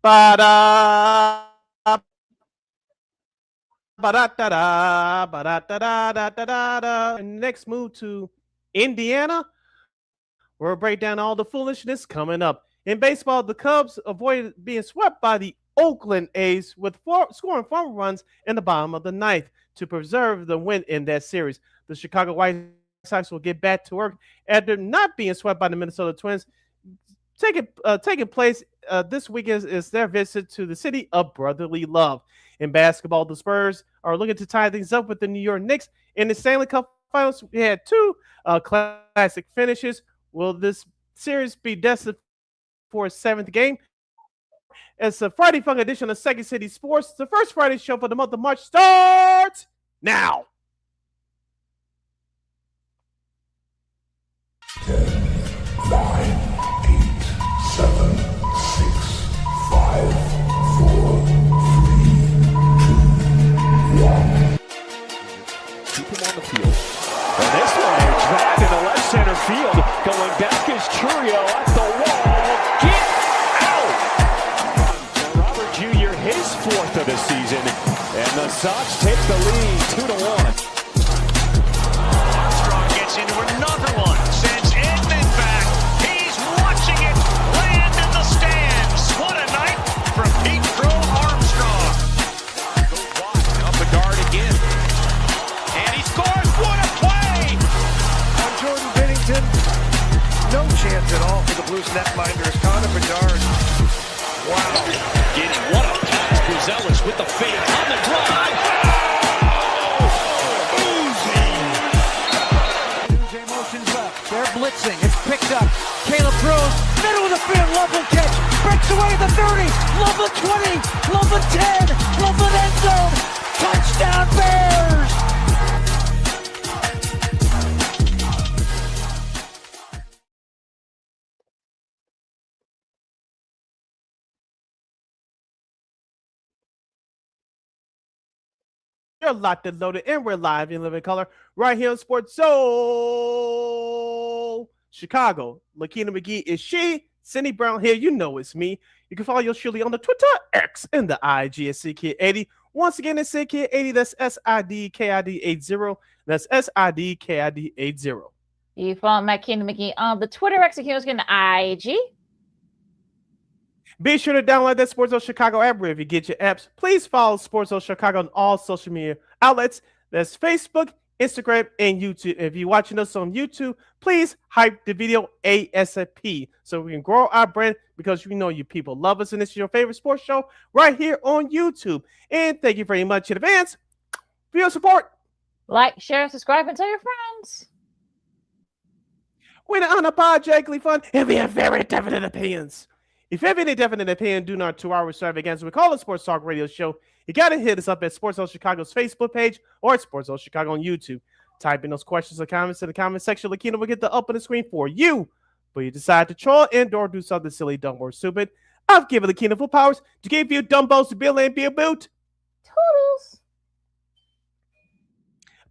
Ba-da, ba-da-da-da, ba-da-da-da-da-da-da. And next move to Indiana. We'll break down all the foolishness coming up. In baseball, the Cubs avoided being swept by the Oakland A's with scoring 4 runs in the bottom of the ninth to preserve the win in that series. The Chicago White Sox will get back to work after not being swept by the Minnesota Twins. Taking place this weekend is their visit to the city of brotherly love. In basketball, the Spurs are looking to tie things up with the New York Knicks. In the Stanley Cup Finals, we had two classic finishes. Will this series be destined for a seventh game? It's a Friday Funk edition of Second City Sports. The first Friday show for the month of March starts now. 10, 9, 8, 7, 6, 5, 4, 3, 2, 1. Keep him on the field. And this one is dropped into left center field. Going back is Churio at the wall. Get out! For Robert Jr., his fourth of the season. And the Sox take the lead 2-1. Armstrong gets into another one. Sends Edman back. He's watching it land in the stands. What a night from Pete Crow Armstrong. Goes wide. Up the guard again. And he scores. What a play! On Jordan Binnington. No chance at all for the Blues netminders. Connor Bedard. Wow. Getting what a pass. Gonzalez with the fade on the drive. They're blitzing. It's picked up. Caleb throws. Middle of the field. Loveland catch. Breaks away the 30. Loveland 20. Loveland 10. Loveland end zone. Touchdown Bears. You're locked and loaded, and we're live in living color right here on Sports Soul Chicago. LaKeena McGee is she. Sidney Brown here. You know it's me. You can follow yours surely on the Twitter, X, and the IG at SidKid80. Once again, it's SidKid80. That's SIDKID80. That's SIDKID80. You follow LaKeena McGee on the Twitter, X, and the IG. Be sure to download that Sports Zone Chicago app wherever you get your apps. Please follow Sports Zone Chicago on all social media outlets. That's Facebook, Instagram, and YouTube. If you're watching us on YouTube, please hype the video ASAP so we can grow our brand because we know you people love us and this is your favorite sports show right here on YouTube. And thank you very much in advance for your support. Like, share, subscribe, and tell your friends. We're unapologetically fun and we have very definite opinions. If you have any definite opinion, do not 2 hours serve against. We call it Sports Talk Radio Show. You got to hit us up at Sports Zone Chicago's Facebook page or at Sports Zone Chicago on YouTube. Type in those questions or comments in the comment section. LaKeena will get the up on the screen for you. But you decide to troll and or do something silly, dumb, or stupid. I've given LaKeena full powers to give you dumbos to Bill and be a boot. Toodles.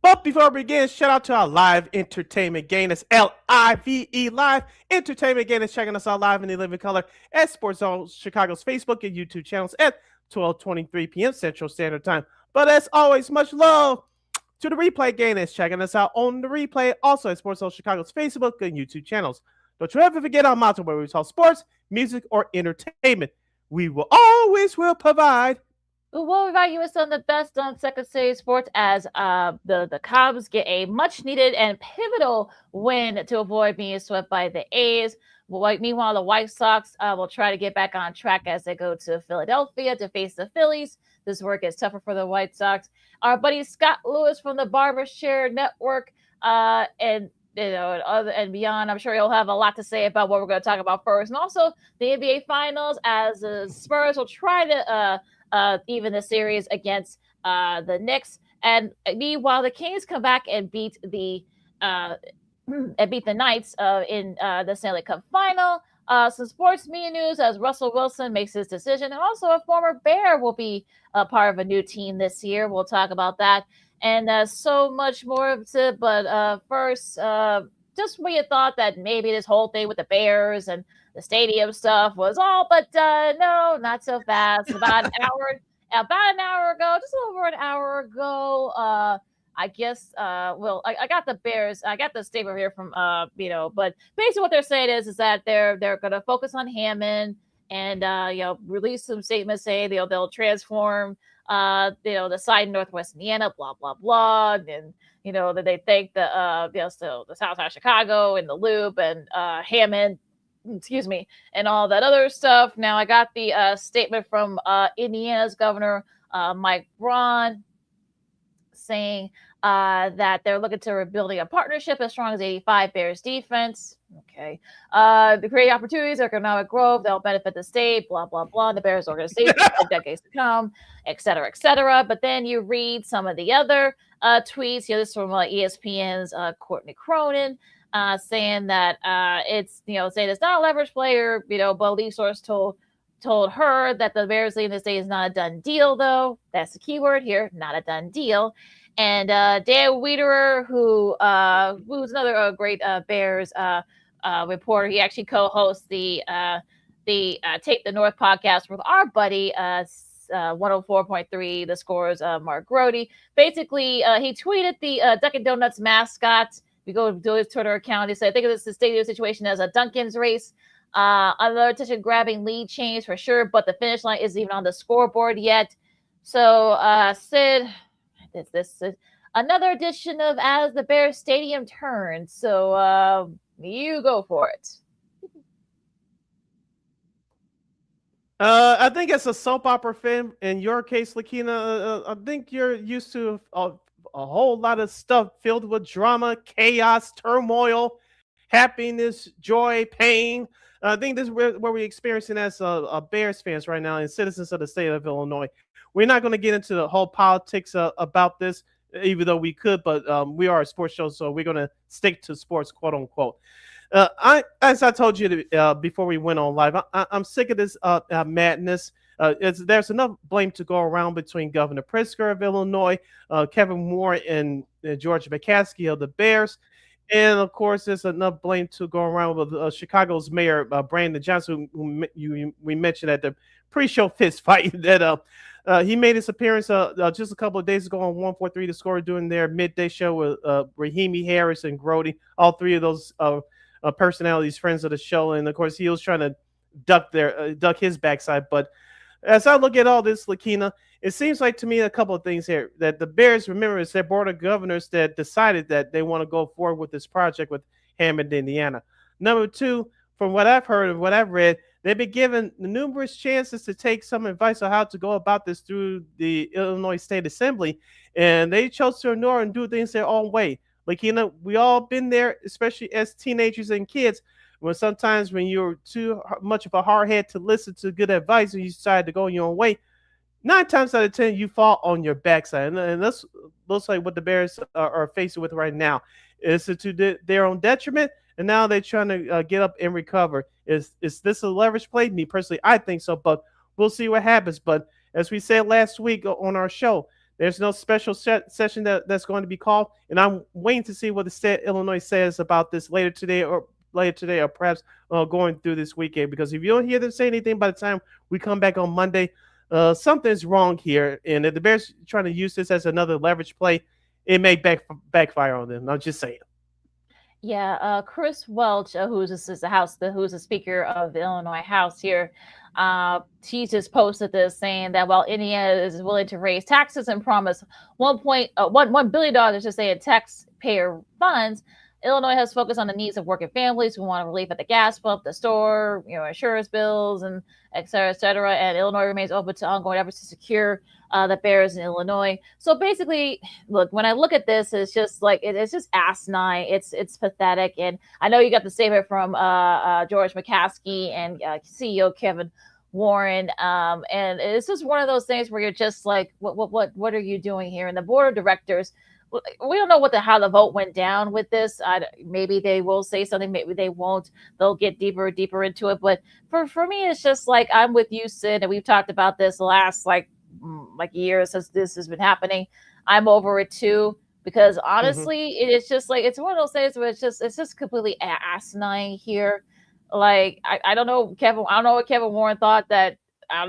But before we begin, shout out to our live entertainment game. That's LIVE live entertainment game. That's checking us out live in the living color at Sports Zone Chicago's Facebook and YouTube channels at 12:23 p.m. Central Standard Time. But as always, much love to the replay game that's checking us out on the replay, also at Sports Zone Chicago's Facebook and YouTube channels. Don't you ever forget our motto where we talk sports, music, or entertainment. We will always provide. We'll invite you on the best on Second City Sports as the Cubs get a much-needed and pivotal win to avoid being swept by the A's. Meanwhile, the White Sox will try to get back on track as they go to Philadelphia to face the Phillies. This work gets tougher for the White Sox. Our buddy Scott Lewis from the Barbers Chari Network and beyond, I'm sure he'll have a lot to say about what we're going to talk about first. And also the NBA Finals as the Spurs will try to even the series against the Knicks. And meanwhile, the Kings come back and beat the Knights in the Stanley Cup Final. Some sports media news as Russell Wilson makes his decision, and also a former Bear will be a part of a new team this year. We'll talk about that and so much more. But first, just when you thought that maybe this whole thing with the Bears and the stadium stuff was all, but no, not so fast. About an hour ago, just over an hour ago, I guess, I got the Bears. I got the statement here from, but basically what they're saying is that they're going to focus on Hammond and, release some statements saying they'll transform, the side in Northwest Indiana, blah, blah, blah. And, that they thank the South Side of Chicago and the Loop and Hammond, and all that other stuff. Now I got the statement from Indiana's governor, Mike Braun, saying that they're looking to rebuilding a partnership as strong as 85 Bears defense. Okay. The creating opportunities, economic growth, they'll benefit the state, blah, blah, blah, the Bears organization for decades to come, et cetera, et cetera. But then you read some of the other tweets. This is from ESPN's Courtney Cronin, saying that saying it's not a leverage player, but a league source told her that the Bears leaving the state is not a done deal, though. That's the key word here, not a done deal. And Dan Wiederer, who's another great Bears reporter, he actually co-hosts the Take the North podcast with our buddy 104.3 The Scores, Mark Grody. Basically, he tweeted the Dunkin' Donuts mascot. We go to his Twitter account. He said, "I think of this stadium situation as a Dunkin's race. Another attention-grabbing lead change for sure, but the finish line isn't even on the scoreboard yet." So, Sid, this is another edition of As the Bears Stadium Turns. So, you go for it. I think it's a soap opera film. In your case, LaKeena, I think you're used to a whole lot of stuff filled with drama, chaos, turmoil, happiness, joy, pain. I think this is where we're experiencing as Bears fans right now and citizens of the state of Illinois. We're not going to get into the whole politics about this, even though we could, but we are a sports show, so we're going to stick to sports, quote unquote. As I told you before we went on live, I'm sick of this madness. There's enough blame to go around between Governor Pritzker of Illinois, Kevin Moore, and George McCaskey of the Bears. And, of course, there's enough blame to go around with Chicago's mayor, Brandon Johnson, who we mentioned at the pre-show fist fight that he made his appearance just a couple of days ago on 143 The Score during their midday show with Rahimi Harris and Grody, all three of those personalities, friends of the show. And, of course, he was trying to duck his backside. But as I look at all this, LaKeena, it seems like to me a couple of things here that the Bears, remember, it's their board of governors that decided that they want to go forward with this project with Hammond, Indiana. Number two, from what I've heard and what I've read, they've been given numerous chances to take some advice on how to go about this through the Illinois State Assembly, and they chose to ignore and do things their own way. LaKeena, we all been there, especially as teenagers and kids, when sometimes when you're too much of a hardhead to listen to good advice and you decide to go your own way, 9 times out of 10 you fall on your backside, and that's looks like what the Bears are facing with right now. Is it to their own detriment, and now they're trying to get up and recover. Is this a leverage play? Me personally, I think so, but we'll see what happens. But as we said last week on our show, there's no special session that's going to be called, and I'm waiting to see what the state of Illinois says about this later today or perhaps going through this weekend. Because if you don't hear them say anything by the time we come back on Monday, something's wrong here. And if the Bears trying to use this as another leverage play, it may backfire on them. I'm just saying. Yeah, Chris Welch, who's the Speaker of the Illinois House here, he just posted this saying that while Indiana is willing to raise taxes and promise $1 billion, I should say, in taxpayer funds, Illinois has focused on the needs of working families who want relief at the gas pump, the store, insurance bills, and et cetera. And Illinois remains open to ongoing efforts to secure the Bears in Illinois. So basically, look, when I look at this, it's just like it's just asinine. It's pathetic. And I know you got the statement from George McCaskey and CEO Kevin Warren, and it's just one of those things where you're just like, what are you doing here? And the board of directors, we don't know how the vote went down with this. Maybe they will say something, maybe they won't. They'll get deeper into it. But for me, it's just like, I'm with you, Sid, and we've talked about this the last like year since this has been happening. I'm over it too, because honestly, it is just like it's one of those things where it's just completely asinine here. Like I don't know, Kevin. I don't know what Kevin Warren thought that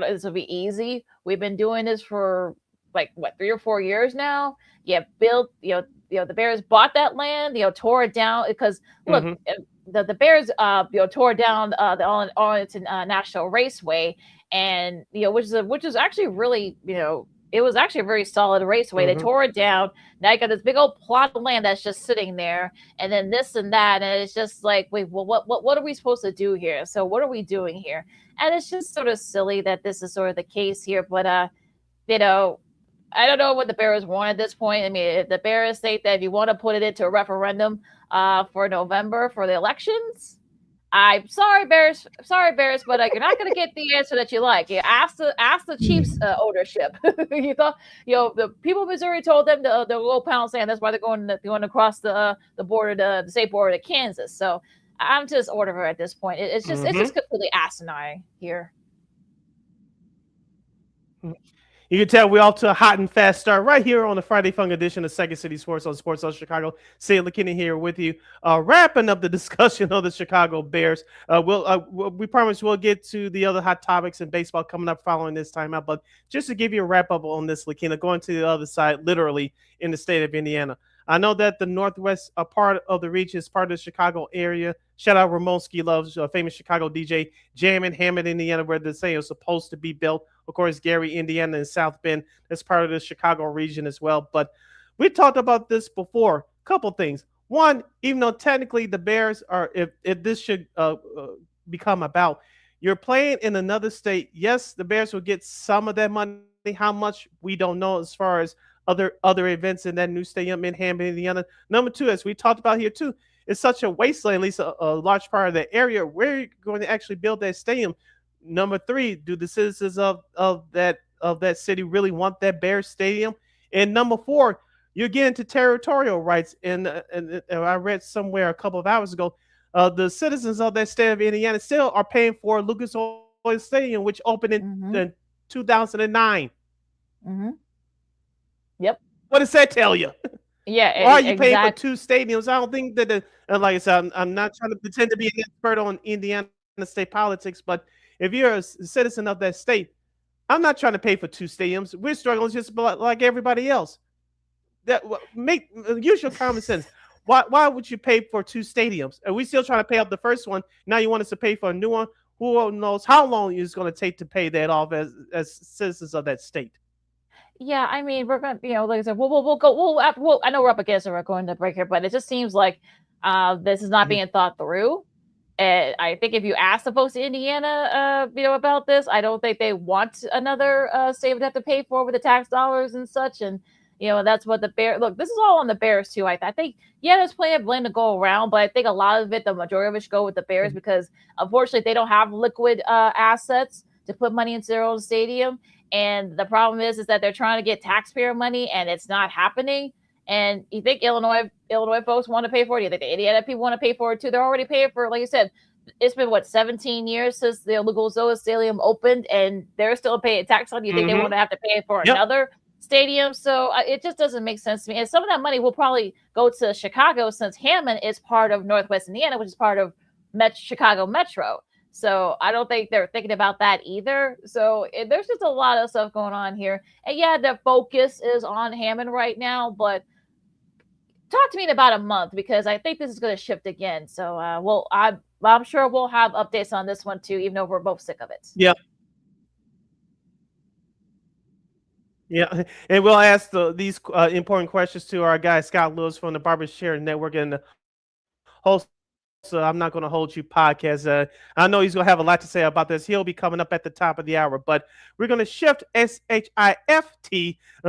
this would be easy. We've been doing this for like what 3 or 4 years now. Yeah, built the Bears bought that land, tore it down because look, the Bears tore down the Arlington National Raceway, and which is actually really it was actually a very solid raceway. They tore it down. Now you got this big old plot of land that's just sitting there, and then this and that, and it's just like, wait, well, what are we supposed to do here? So what are we doing here? And it's just sort of silly that this is sort of the case here, but I don't know what the Bears want at this point. I mean, if the Bears state that if you want to put it into a referendum for November for the elections, I'm sorry, Bears, but you're not going to get the answer that you like. You ask the Chiefs ownership. You thought, the people of Missouri told them to go pound sand. That's why they're going across the border, the state border to Kansas. So I'm just ordering at this point. It's just completely asinine here. You can tell we're off to a hot and fast start right here on the Friday Funk edition of Second City Sports on Sports Zone Chicago. Sid LaKeena here with you, wrapping up the discussion of the Chicago Bears. We promise we'll get to the other hot topics in baseball coming up following this timeout. But just to give you a wrap up on this, LaKeena, going to the other side, literally in the state of Indiana. I know that the northwest part of the region is part of the Chicago area. Shout out Ramonski Loves, famous Chicago DJ, jamming Hammond, Indiana, where the thing is supposed to be built. Of course, Gary, Indiana, and South Bend, that's part of the Chicago region as well. But we talked about this before. A couple things. One, even though technically the Bears are, if this should become about, you're playing in another state. Yes, the Bears will get some of that money. How much, we don't know as far as other events in that new stadium in Hammond, Indiana. Number two, as we talked about here too, it's such a wasteland, at least a large part of the area where you're going to actually build that stadium. Number three, do the citizens of that city really want that Bears stadium? And number four, you're getting to territorial rights. And I read somewhere a couple of hours ago, the citizens of that state of Indiana still are paying for Lucas Oil Stadium, which opened in 2009. Yep. What does that tell you? Yeah. Why are you paying for two stadiums? I don't think that, like I said, I'm not trying to pretend to be an expert on Indiana state politics, but if you're a citizen of that state, I'm not trying to pay for two stadiums. We're struggling just like everybody else. Use your common sense. Why would you pay for two stadiums? Are we still trying to pay off the first one? Now you want us to pay for a new one? Who knows how long it's going to take to pay that off as citizens of that state? Yeah, I mean, we're going to, like I said, we'll go. I know we're up against it. We're going to break here, but it just seems like this is not being thought through. And I think if you ask the folks in Indiana, about this, I don't think they want another state would have to pay for with the tax dollars and such. And that's what the Bears look. This is all on the Bears too. I think there's plenty of blame to go around, but I think a lot of it, the majority of it, should go with the Bears because unfortunately they don't have liquid assets to put money into their own stadium. And the problem is that they're trying to get taxpayer money, and it's not happening. And you think Illinois folks want to pay for it? You think the Indiana people want to pay for it too? They're already paying for it. Like you said, it's been 17 years since the Lucas Oil Stadium opened, and they're still paying tax on it. You think they want to have to pay for another stadium? So it just doesn't make sense to me. And some of that money will probably go to Chicago since Hammond is part of Northwest Indiana, which is part of Chicago Metro. So I don't think they're thinking about that either. So there's just a lot of stuff going on here. And yeah, the focus is on Hammond right now, but talk to me in about a month because I think this is going to shift again. So I'm sure we'll have updates on this one too, even though we're both sick of it. Yeah. Yeah, and we'll ask these important questions to our guy Scott Lewis from the Barbers Chari Network and the host. So I'm not going to hold you podcast. I know he's going to have a lot to say about this. He'll be coming up at the top of the hour, but we're going to shift SHIFT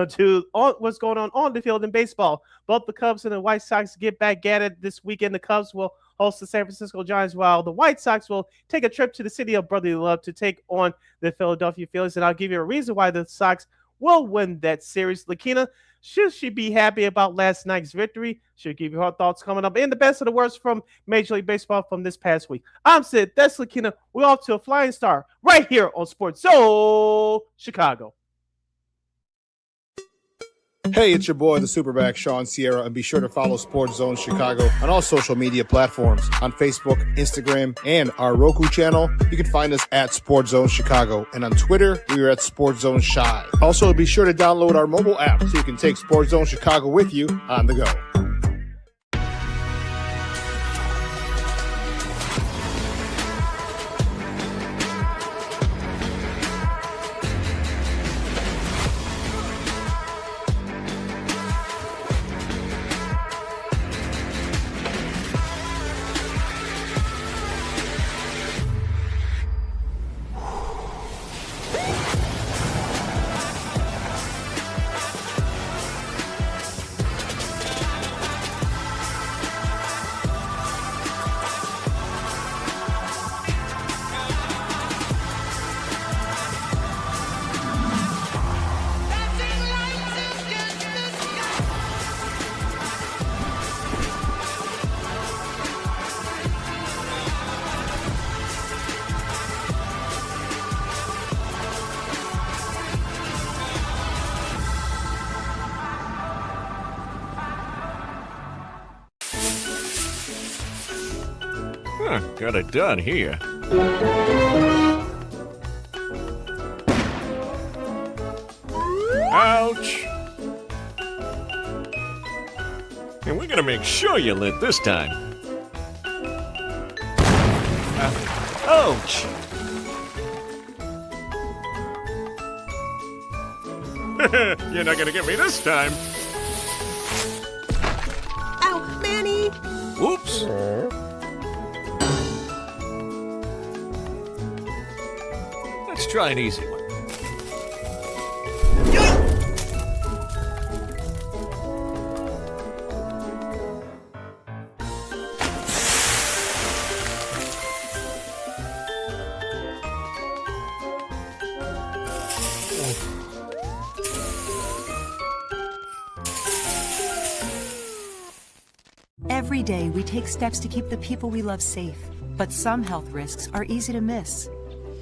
to what's going on the field in baseball. Both the Cubs and the White Sox get back at it this weekend. The Cubs will host the San Francisco Giants, while the White Sox will take a trip to the city of brotherly love to take on the Philadelphia Phillies. And I'll give you a reason why the Sox will win that series. LaKeena, should she be happy about last night's victory? She'll give you her thoughts coming up in the best of the worst from Major League Baseball from this past week. I'm Sid. That's LaKeena. We're off to a flying star right here on Sports Zone Chicago. Hey, it's your boy, the Superback, Sean Sierra, and be sure to follow Sports Zone Chicago on all social media platforms. On Facebook, Instagram, and our Roku channel, you can find us at Sports Zone Chicago. And on Twitter, we are at Sports Zone Shy. Also, be sure to download our mobile app so you can take Sports Zone Chicago with you on the go. Got it done here. Ouch! And we're gonna make sure you lit this time. Ouch! You're not gonna get me this time. Ow, Manny! Whoops! Let's try an easy one. Every day we take steps to keep the people we love safe, but some health risks are easy to miss.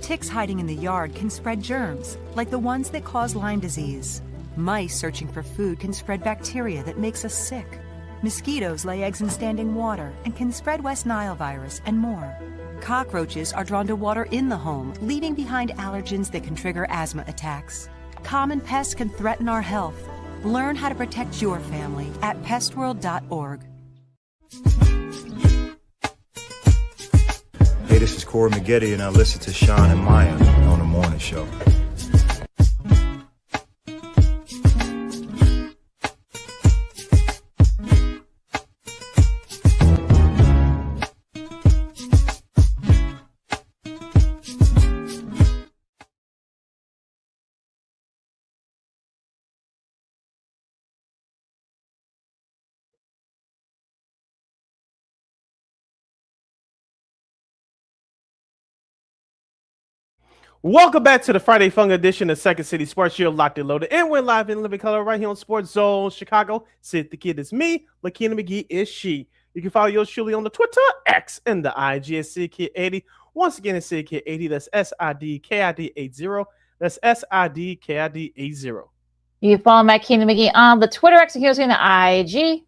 Ticks hiding in the yard can spread germs, like the ones that cause Lyme disease. Mice searching for food can spread bacteria that makes us sick. Mosquitoes lay eggs in standing water and can spread West Nile virus and more. Cockroaches are drawn to water in the home, leaving behind allergens that can trigger asthma attacks. Common pests can threaten our health. Learn how to protect your family at pestworld.org. Hey, this is Corey McGetty, and I listen to Sean and Maya on the morning show. Welcome back to the Friday Fun edition of Second City Sports. You're locked and loaded, and we're live in living color right here on Sports Zone Chicago. Sid the Kid is me. LaKeena McGee is she. You can follow yours truly on the Twitter, X, and the IG at SidKid80. Once again, it's SidKid80. That's SIDKID80. That's SIDKID80. You can follow LaKeena McGee on the Twitter, X, and here's on the IG.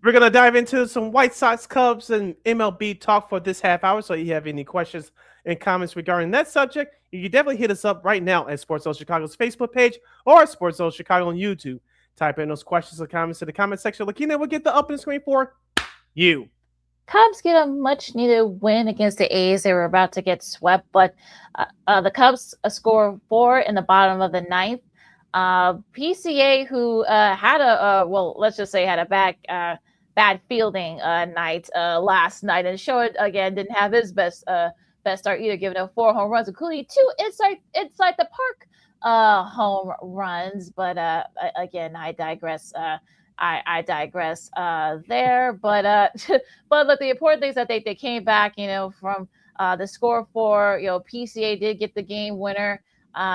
We're going to dive into some White Sox, Cubs, and MLB talk for this half hour. So if you have any questions and comments regarding that subject, you can definitely hit us up right now at Sports Zone Chicago's Facebook page or Sports Zone Chicago on YouTube. Type in those questions or comments in the comment section. LaKeena will get the up on the screen for you. Cubs get a much-needed win against the A's. They were about to get swept, but the Cubs score 4 in the bottom of the ninth. PCA, who had let's just say had a bad fielding night last night, and showed again didn't have his best start either, giving up 4 home runs, including 2 inside the park home runs. But again, I digress. I digress there. But look, the important thing is that they came back, from the score 4. PCA did get the game winner,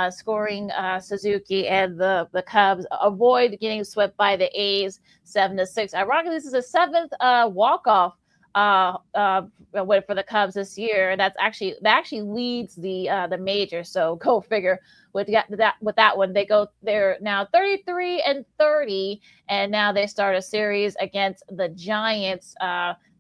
scoring Suzuki, and the Cubs avoid getting swept by the A's 7-6. Ironically, this is the 7th walk-off win for the Cubs this year. That actually leads the major. So go figure. With that one, they're now 33-30, and now they start a series against the Giants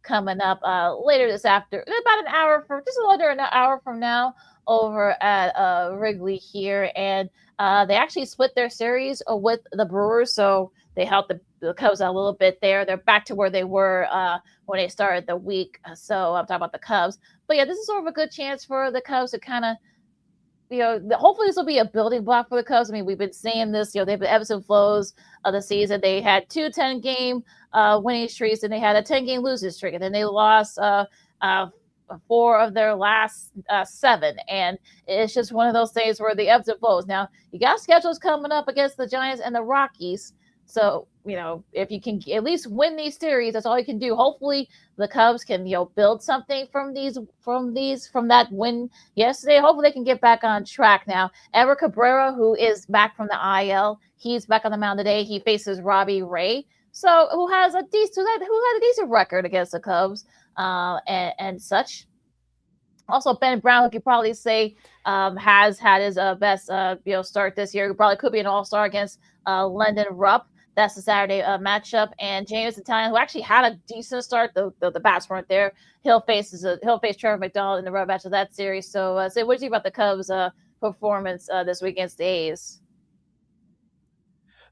coming up later this after about an hour from just a little under an hour from now over at Wrigley here, and they actually split their series with the Brewers, so they helped the Cubs out a little bit there. They're back to where they were when they started the week. So I'm talking about the Cubs, but yeah, this is sort of a good chance for the Cubs to kind of, hopefully this will be a building block for the Cubs. I mean, we've been seeing this, they've been ebbs and flows of the season. They had 2 10-game winning streaks, and they had a 10-game losing streak, and then they lost 4 of their last 7. And it's just one of those things where the ebbs and flows. Now, you got schedules coming up against the Giants and the Rockies. So, if you can at least win these series, that's all you can do. Hopefully the Cubs can, build something from that win yesterday. Hopefully they can get back on track now. Ever Cabrera, who is back from the IL, he's back on the mound today. He faces Robbie Ray, who has a decent record against the Cubs, and such. Also, Ben Brown, who you probably say has had his best start this year. Probably could be an all-star against Lyndon Rupp. That's the Saturday matchup. And James Italian, who actually had a decent start, though the bats weren't there. He'll face Trevor McDonald in the rematch of that series. So, what do you think about the Cubs' performance this week against the A's?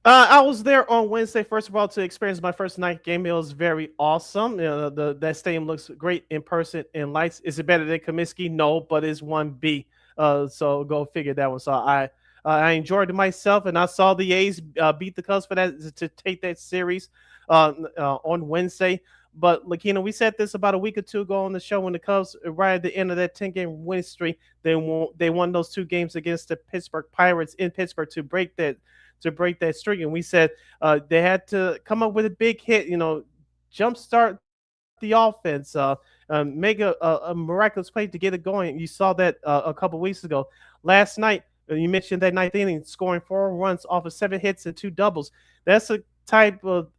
I was there on Wednesday, first of all, to experience my first night game. It was very awesome. That stadium looks great in person and lights. Is it better than Comiskey? No, but it's 1B. So go figure that one. So I enjoyed it myself, and I saw the A's beat the Cubs for that to take that series on Wednesday. But LaKeena, we said this about a week or two ago on the show when the Cubs, right at the end of that 10-game win streak, they won those 2 games against the Pittsburgh Pirates in Pittsburgh to break that streak. And we said they had to come up with a big hit, jumpstart the offense, make a miraculous play to get it going. You saw that a couple weeks ago. Last night, you mentioned that 9th inning, scoring 4 runs off of 7 hits and 2 doubles. That's a type of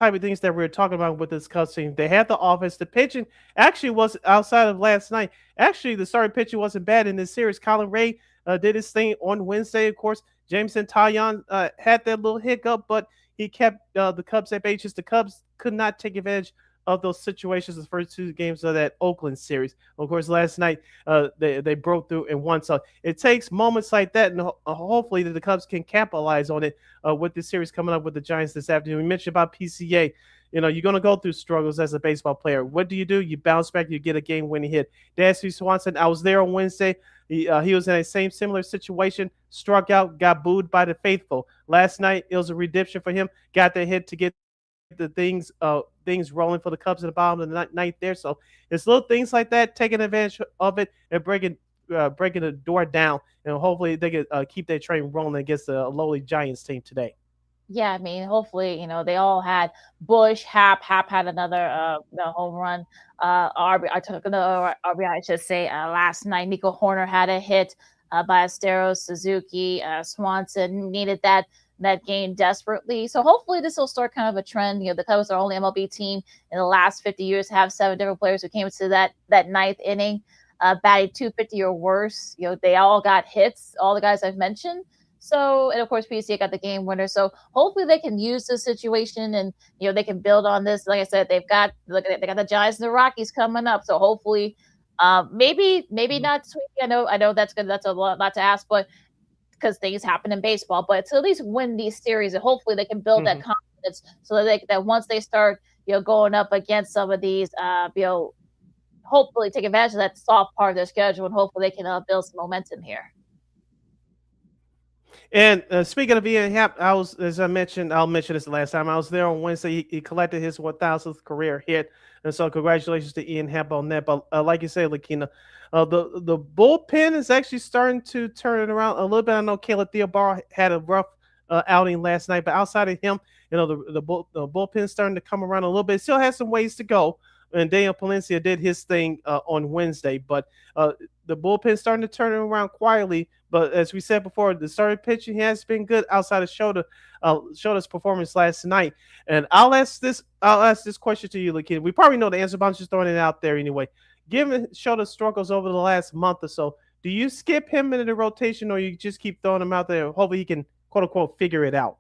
things that we were talking about with this Cubs team. They had the offense. The pitching actually was, outside of last night, actually the starting pitching wasn't bad in this series. Colin Ray did his thing on Wednesday, of course. Jameson Taillon had that little hiccup, but he kept the Cubs at bay. Just the Cubs could not take advantage of those situations the first 2 games of that Oakland series. Of course, last night they broke through and won. So it takes moments like that, and hopefully the Cubs can capitalize on it with this series coming up with the Giants this afternoon. We mentioned about PCA. You're going to go through struggles as a baseball player. What do? You bounce back, you get a game-winning hit. Dansby Swanson, I was there on Wednesday. He was in a similar situation, struck out, got booed by the faithful. Last night, it was a redemption for him. Got the hit to get the things rolling for the Cubs at the bottom of the ninth there. So it's little things like that, taking advantage of it and breaking the door down. And hopefully they can keep their train rolling against the lowly Giants team today. Yeah, I mean, hopefully, they all had Bush, Hap had another home run. I took another RBI, I should say, last night. Nico Horner had a hit by Esteros, Suzuki, Swanson needed that game desperately. So hopefully this will start kind of a trend. The Cubs are only MLB team in the last 50 years to have 7 different players who came into that 9th inning, batted 250 or worse. They all got hits, all the guys I've mentioned. So, and of course, PCA got the game winner. So hopefully they can use this situation and, they can build on this. Like I said, they got the Giants and the Rockies coming up. So hopefully, maybe not sweeping. I know that's good. That's a lot to ask, but because things happen in baseball, but to at least win these series, and hopefully they can build that confidence so that once they start, going up against some of these, hopefully take advantage of that soft part of their schedule, and hopefully they can build some momentum here. And speaking of Ian Happ, as I mentioned, I'll mention this the last time. I was there on Wednesday. He collected his 1,000th career hit. And so congratulations to Ian Happ on that. But like you said, LaKeena, the bullpen is actually starting to turn it around a little bit. I know Caleb Theobar had a rough outing last night, but outside of him, the bullpen is starting to come around a little bit. Still has some ways to go. and Daniel Palencia did his thing on Wednesday. But the bullpen's starting to turn it around quietly. But as we said before, the starting pitching has been good outside of Shota's performance last night. And I'll ask this question to you, LaKeena. We probably know the answer, but I'm just throwing it out there anyway. Given Shota's struggles over the last month or so, do you skip him into the rotation, or you just keep throwing him out there? Hopefully, he can quote unquote figure it out.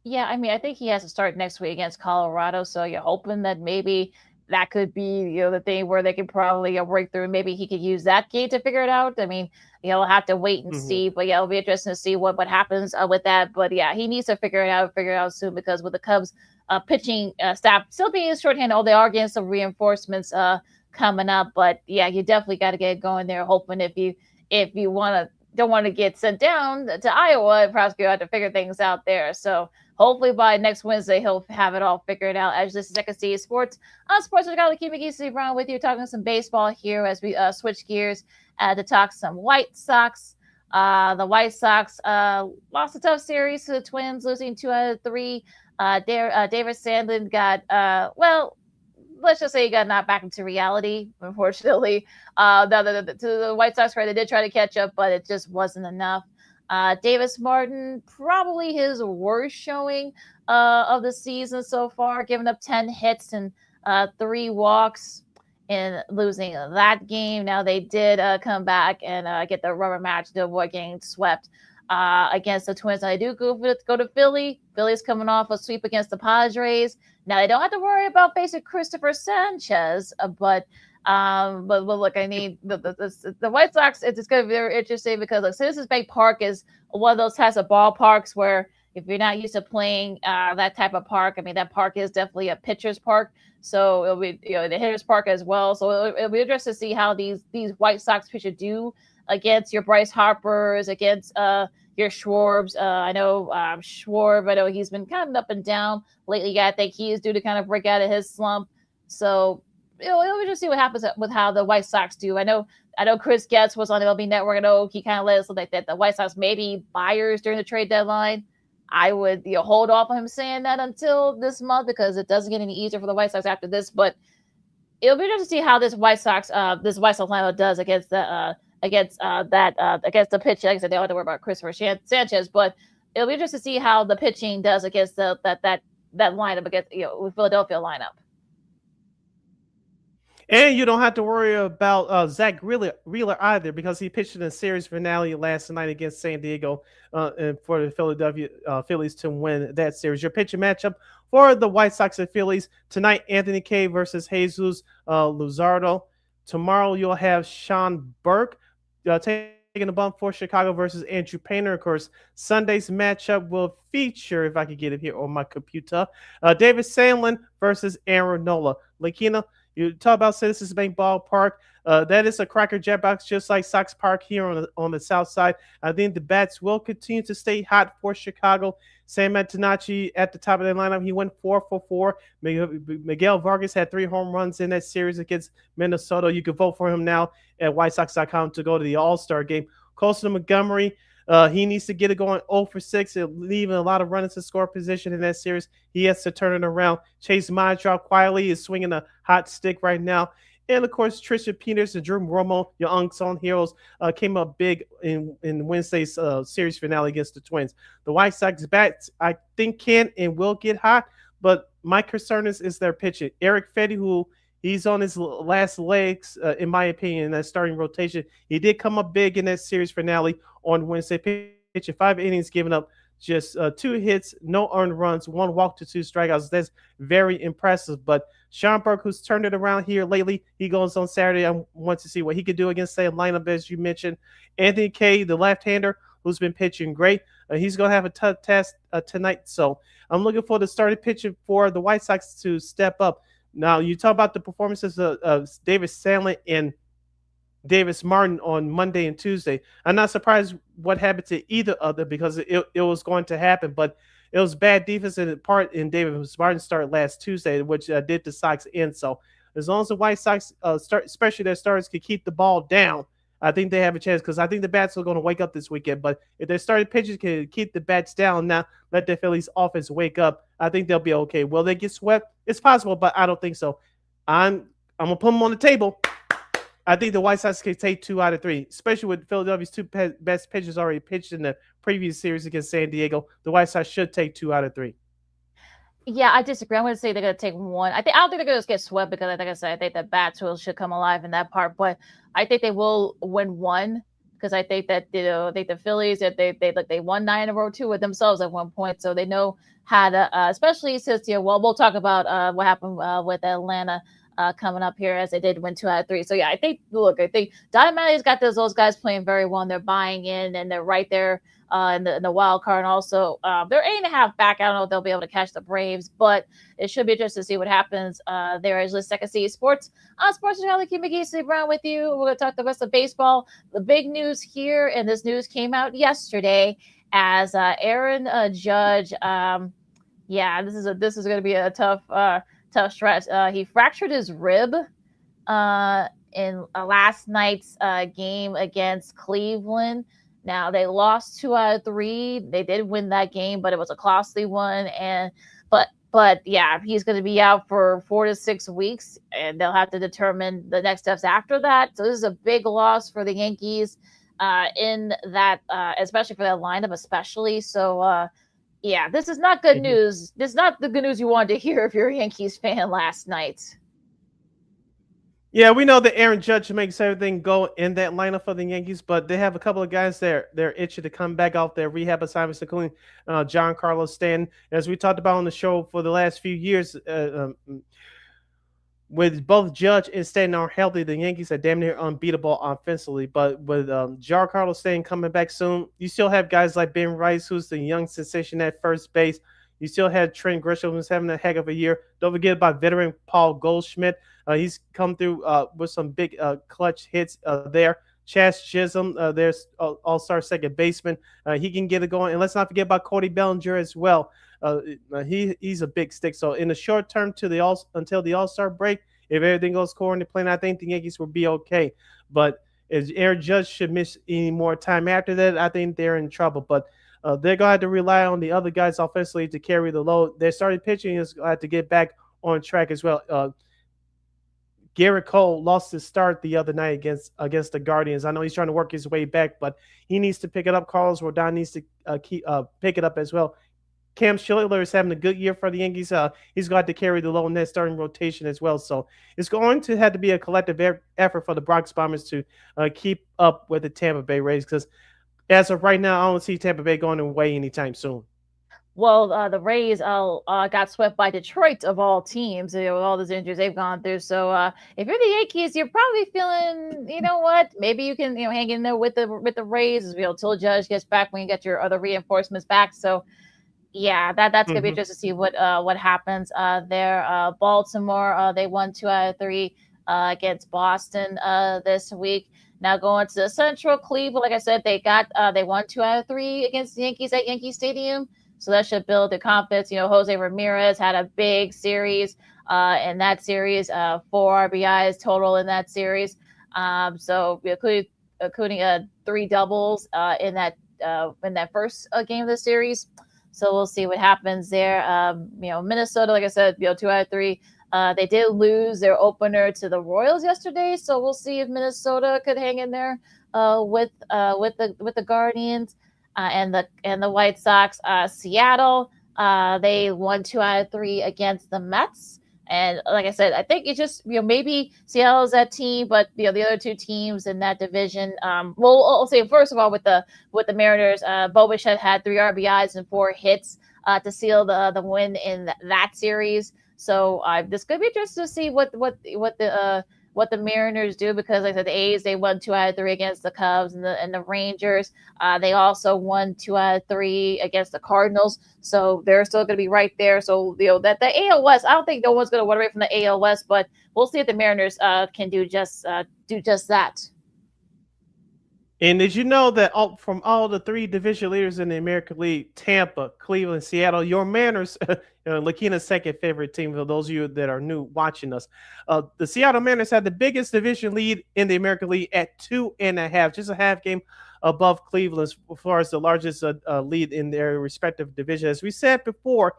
Yeah, I mean, I think he has to start next week against Colorado, so you're hoping that maybe that could be, the thing where they could probably break through. Maybe he could use that game to figure it out. I mean, we'll have to wait and see. But yeah, it'll be interesting to see what happens with that. But yeah, he needs to figure it out soon, because with the Cubs pitching staff still being shorthanded, they are getting some reinforcements coming up. But yeah, you definitely got to get going there. Hoping if you don't want to get sent down to Iowa, perhaps you have to figure things out there. So hopefully by next Wednesday, he'll have it all figured out. As this is Second City Sports on Sports with LaKeena, McGee, Steve Brown with you, talking some baseball here as we switch gears to talk some White Sox. The White Sox lost a tough series to the Twins, losing 2 out of 3. David Sandlin got, let's just say he got knocked back into reality, unfortunately. To the White Sox, they did try to catch up, but it just wasn't enough. Davis Martin, probably his worst showing of the season so far, giving up 10 hits and 3 walks in losing that game. Now they did come back and get the rubber match to avoid getting swept against the Twins. Now they do go to Philly. Philly's coming off a sweep against the Padres. Now they don't have to worry about facing Christopher Sanchez, but look, I mean, the White Sox, it's just going to be very interesting because Citizens Bank Park is one of those types of ballparks where if you're not used to playing that type of park, I mean, that park is definitely a pitcher's park. So it'll be, the hitter's park as well. So it'll be interesting to see how these White Sox pitchers do against your Bryce Harpers, against your Schwarbs. I know Schwarb, I know he's been kind of up and down lately. I think he is due to kind of break out of his slump. So we'll just see what happens with how the White Sox do. I know Chris Getz was on the MLB Network. I know he kind of let us know that the White Sox may be buyers during the trade deadline. I would hold off on him saying that until this month, because it doesn't get any easier for the White Sox after this. But it'll be interesting to see how this White Sox lineup does against the pitch. Like I said, they don't have to worry about Christopher Sanchez, but it'll be interesting to see how the pitching does against that lineup against Philadelphia lineup. And you don't have to worry about Zach Wheeler either, because he pitched in the series finale last night against San Diego and for the Philadelphia Phillies to win that series. Your pitching matchup for the White Sox and Phillies tonight: Anthony Kay versus Jesus Luzardo. Tomorrow you'll have Sean Burke taking a bump for Chicago versus Andrew Painter. Of course, Sunday's matchup will feature, if I could get it here on my computer, David Sandlin versus Aaron Nola. LaKeena, you talk about Citizens Bank Ballpark. That is a Cracker Jet box, just like Sox Park here on the south side. I think the bats will continue to stay hot for Chicago. Sam Antonacci at the top of the lineup. He went 4 for 4. Miguel Vargas had 3 home runs in that series against Minnesota. You can vote for him now at WhiteSox.com to go to the All-Star game. Colson Montgomery, he needs to get it going 0 for 6, leaving a lot of runners in score position in that series. He has to turn it around. Chase Madraw quietly is swinging a hot stick right now. And, of course, Trisha Peters and Drew Romo, your unsung heroes, came up big in Wednesday's series finale against the Twins. The White Sox bats, I think, can and will get hot, but my concern is their pitching. Eric Fedde, who he's on his last legs, in my opinion, in that starting rotation. He did come up big in that series finale on Wednesday, pitching 5 innings, giving up just 2 hits, no earned runs, 1 walk to 2 strikeouts. That's very impressive. But Sean Burke, who's turned it around here lately, he goes on Saturday. I want to see what he could do against that lineup, as you mentioned. Anthony Kay, the left-hander, who's been pitching great. He's going to have a tough test tonight. So I'm looking for the starting pitcher for the White Sox to step up. Now, you talk about the performances of David Sandlin and Davis Martin on Monday and Tuesday. I'm not surprised what happened to either of them, because it was going to happen, but it was bad defense in Davis Martin's start last Tuesday, which did the Sox in. So as long as the White Sox, especially their starters, can keep the ball down, I think they have a chance, because I think the bats are going to wake up this weekend. But if their starting pitchers can keep the bats down, now let the Phillies offense wake up, I think they'll be okay. Will they get swept? It's possible, but I don't think so. I'm gonna put them on the table. I think the White Sox can take 2 out of 3, especially with Philadelphia's two best pitchers already pitched in the previous series against San Diego. The White Sox should take 2 out of 3. Yeah, I disagree. I'm going to say they're going to take one. I don't think they're going to get swept because, like I said, I think the bats should come alive in that part. But I think they will win one because I think that I think the Phillies that they won 9 in a row too with themselves at one point, so they know how to. Especially since we'll talk about what happened with Atlanta. Coming up here as they did win 2 out of 3. So yeah, I think Diamondbacks got those guys playing very well and they're buying in and they're right there in the wild card. And also they're 8.5 back. I don't know if they'll be able to catch the Braves, but it should be interesting to see what happens there as the second seed sports. Sports with LaKeena, McGee, Steve Brown with you. We're going to talk the rest of baseball. The big news here, and this news came out yesterday as Aaron Judge. This is going to be a tough stretch. He fractured his rib in last night's game against Cleveland. Now they lost 2 out of 3. They did win that game, but it was a costly one. But yeah, he's going to be out for 4 to 6 weeks, and they'll have to determine the next steps after that. So this is a big loss for the Yankees in that, especially for that lineup, especially. So yeah, this is not good news. This is not the good news you wanted to hear if you're a Yankees fan last night. Yeah, we know that Aaron Judge makes everything go in that lineup for the Yankees, but they have a couple of guys there. They're itching to come back off their rehab assignments, including Giancarlo Stanton. As we talked about on the show for the last few years, with both Judge and Stanton are healthy, the Yankees are damn near unbeatable offensively. But with Giancarlo Stanton coming back soon, you still have guys like Ben Rice, who's the young sensation at first base. You still have Trent Grisham, who's having a heck of a year. Don't forget about veteran Paul Goldschmidt. He's come through with some big clutch hits there. Chas Chisholm, there's all-star second baseman. He can get it going. And let's not forget about Cody Bellinger as well. He's a big stick. So in the short term until the All-Star break, if everything goes according to plan, I think the Yankees will be okay. But if Aaron Judge should miss any more time after that, I think they're in trouble. But they're going to have to rely on the other guys offensively to carry the load. Their starting pitching is going to have to get back on track as well. Garrett Cole lost his start the other night against the Guardians. I know he's trying to work his way back, but he needs to pick it up. Carlos Rodon needs to pick it up as well. Cam Schiller is having a good year for the Yankees. He's got to carry the low in that starting rotation as well. So it's going to have to be a collective effort for the Bronx Bombers to keep up with the Tampa Bay Rays, because as of right now, I don't see Tampa Bay going away anytime soon. Well, the Rays got swept by Detroit of all teams, with all those injuries they've gone through. So if you're the Yankees, you're probably feeling, you know what, maybe you can hang in there with the Rays until Judge gets back when you get your other reinforcements back. So yeah, that's gonna be interesting to see what happens there. Baltimore, they won 2 out of 3 against Boston this week. Now going to the Central, Cleveland, like I said, they won 2 out of 3 against the Yankees at Yankee Stadium. So that should build the confidence. Jose Ramirez had a big series in that series, 4 RBIs total in that series. So including 3 doubles in that first game of the series. So we'll see what happens there. Minnesota, like I said, 2 out of 3. They did lose their opener to the Royals yesterday, so we'll see if Minnesota could hang in there with the Guardians. And the White Sox. Seattle, they won 2 out of 3 against the Mets. And like I said, I think it's just maybe Seattle's that team, but the other 2 teams in that division. I'll say first of all with the Mariners, Bo Bichette had 3 RBIs and 4 hits to seal the win in that series. So this could be interesting to see what the Mariners do, because like I said, the A's, they won 2 out of 3 against the Cubs and the Rangers. They also won 2 out of 3 against the Cardinals. So they're still going to be right there. So that the AL West, I don't think no one's going to run away from the AL West, but we'll see if the Mariners can do just that. And did you know that from all the 3 division leaders in the American League, Tampa, Cleveland, Seattle, your Mariners, LaKeena's second favorite team, for those of you that are new watching us, the Seattle Mariners had the biggest division lead in the American League at 2.5, just a half game above Cleveland as far as the largest lead in their respective division. As we said before,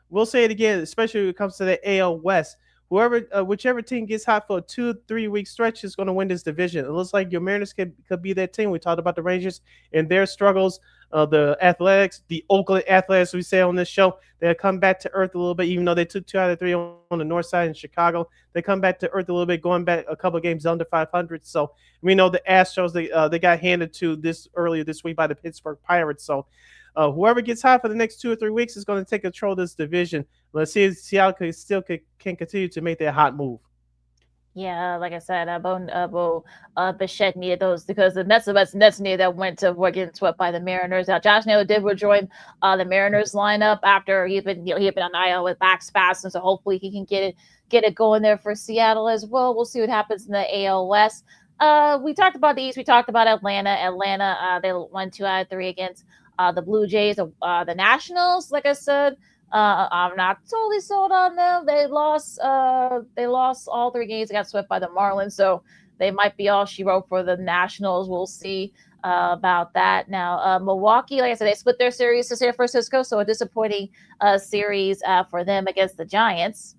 we'll say it again, especially when it comes to the AL West. whichever team gets hot for a 2-3 week stretch is going to win this division. It looks like your Mariners could be that team. We talked about the Rangers and their struggles. The Athletics, the Oakland Athletics, we say on this show, they'll come back to earth a little bit, even though they took 2 out of 3 on the north side in Chicago. They come back to earth a little bit, going back a couple of games under 500. So we know the Astros, they got handed to this earlier this week by the Pittsburgh Pirates. So whoever gets hot for the next 2 or 3 weeks is going to take control of this division. Let's see if Seattle can continue to make their hot move. Yeah, like I said, Bichette needed those because the Nets needed that went to getting swept by the Mariners. Now, Josh Naylor did rejoin the Mariners lineup after he had been on the IL with back spasms, so hopefully he can get it going there for Seattle as well. We'll see what happens in the AL West. We talked about the East. We talked about Atlanta. They won 2 out of 3 against the Blue Jays. The Nationals, like I said, I'm not totally sold on them. They lost all 3 games. They got swept by the Marlins, so they might be all she wrote for the Nationals. We'll see about that. Now, Milwaukee, like I said, they split their series to San Francisco, so a disappointing series for them against the Giants.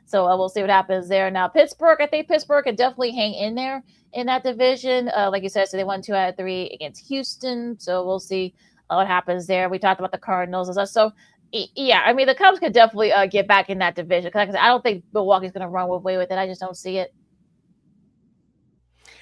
So we'll see what happens there. Now, Pittsburgh, I think Pittsburgh can definitely hang in there in that division. Like you said, so they won 2 out of 3 against Houston. So we'll see what happens there. We talked about the Cardinals and stuff. So, yeah, I mean, the Cubs could definitely get back in that division. Because I don't think Milwaukee's going to run away with it. I just don't see it.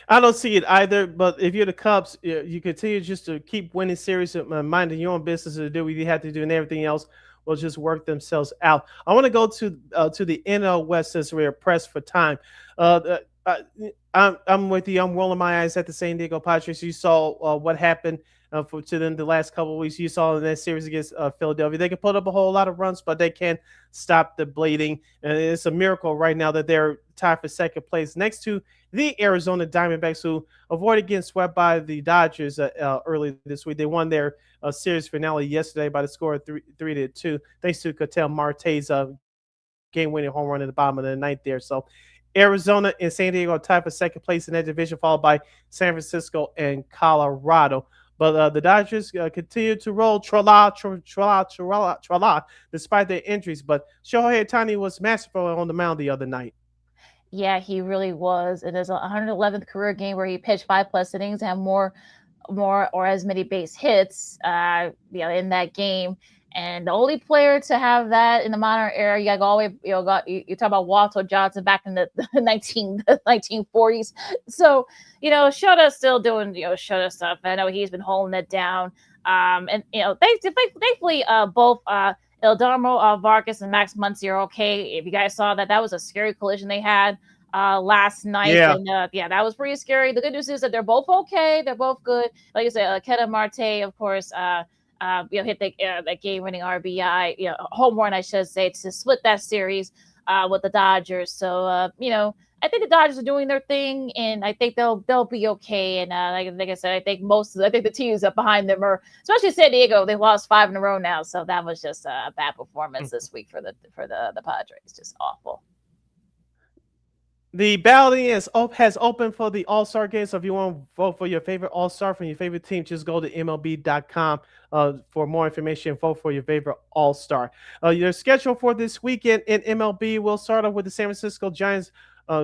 I don't see it either, but if you're the Cubs, you continue just to keep winning series, minding your own business, to do what you have to do, and everything else will just work themselves out. I want to go to the NL West since we're pressed for time. I'm with you. I'm rolling my eyes at the San Diego Padres. You saw what happened to them the last couple of weeks. You saw in that series against Philadelphia. They can put up a whole lot of runs, but they can't stop the bleeding. And it's a miracle right now that they're tied for second place next to the Arizona Diamondbacks, who avoided getting swept by the Dodgers early this week. They won their series finale yesterday by the score of 3-2, thanks to Ketel Marte's game-winning home run in the bottom of the ninth there. So Arizona and San Diego are tied for second place in that division, followed by San Francisco and Colorado. But the Dodgers continue to roll tra-la, despite their injuries. But Shohei Ohtani was masterful on the mound the other night. Yeah, he really was. It is a 111th career game where he pitched 5+ innings and more or as many base hits, in that game. And the only player to have that in the modern era, you got all the way, you talk about Walter Johnson back in the 1940s. So, Shota's still doing, Shota stuff. I know he's been holding it down. Thankfully, both Ildarmo Vargas and Max Muncy are okay. If you guys saw that was a scary collision they had last night. Yeah. And that was pretty scary. The good news is that they're both okay. They're both good. Like you said, Ketel Marte, of course, hit that game-winning RBI, home run, I should say, to split that series with the Dodgers. So, I think the Dodgers are doing their thing, and I think they'll be okay. And like I said, I think the teams up behind them are, especially San Diego, they've lost 5 in a row now. So that was just a bad performance this week for the Padres. Just awful. The balloting has opened for the All-Star game. So if you want to vote for your favorite All-Star from your favorite team, just go to MLB.com for more information. Vote for your favorite All-Star. Your schedule for this weekend in MLB will start off with the San Francisco Giants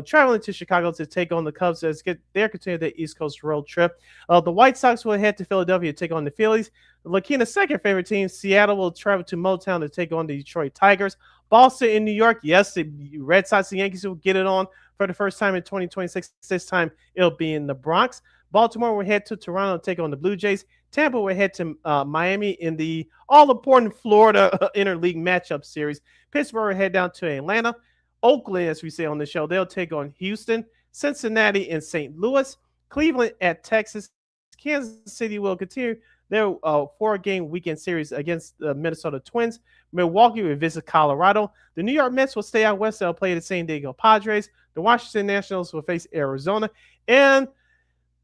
traveling to Chicago to take on the Cubs as they're continuing their East Coast road trip. The White Sox will head to Philadelphia to take on the Phillies. LaKeena's second favorite team, Seattle, will travel to Motown to take on the Detroit Tigers. Boston in New York, yes, the Red Sox and Yankees will get it on for the first time in 2026. This time it'll be in the Bronx. Baltimore will head to Toronto to take on the Blue Jays. Tampa will head to Miami in the all-important Florida interleague matchup series. Pittsburgh will head down to Atlanta. Oakland, as we say on the show, they'll take on Houston. Cincinnati and St. Louis. Cleveland at Texas. Kansas City will continue their 4-game weekend series against the Minnesota Twins. Milwaukee will visit Colorado. The New York Mets will stay out west. They'll play the San Diego Padres. The Washington Nationals will face Arizona. And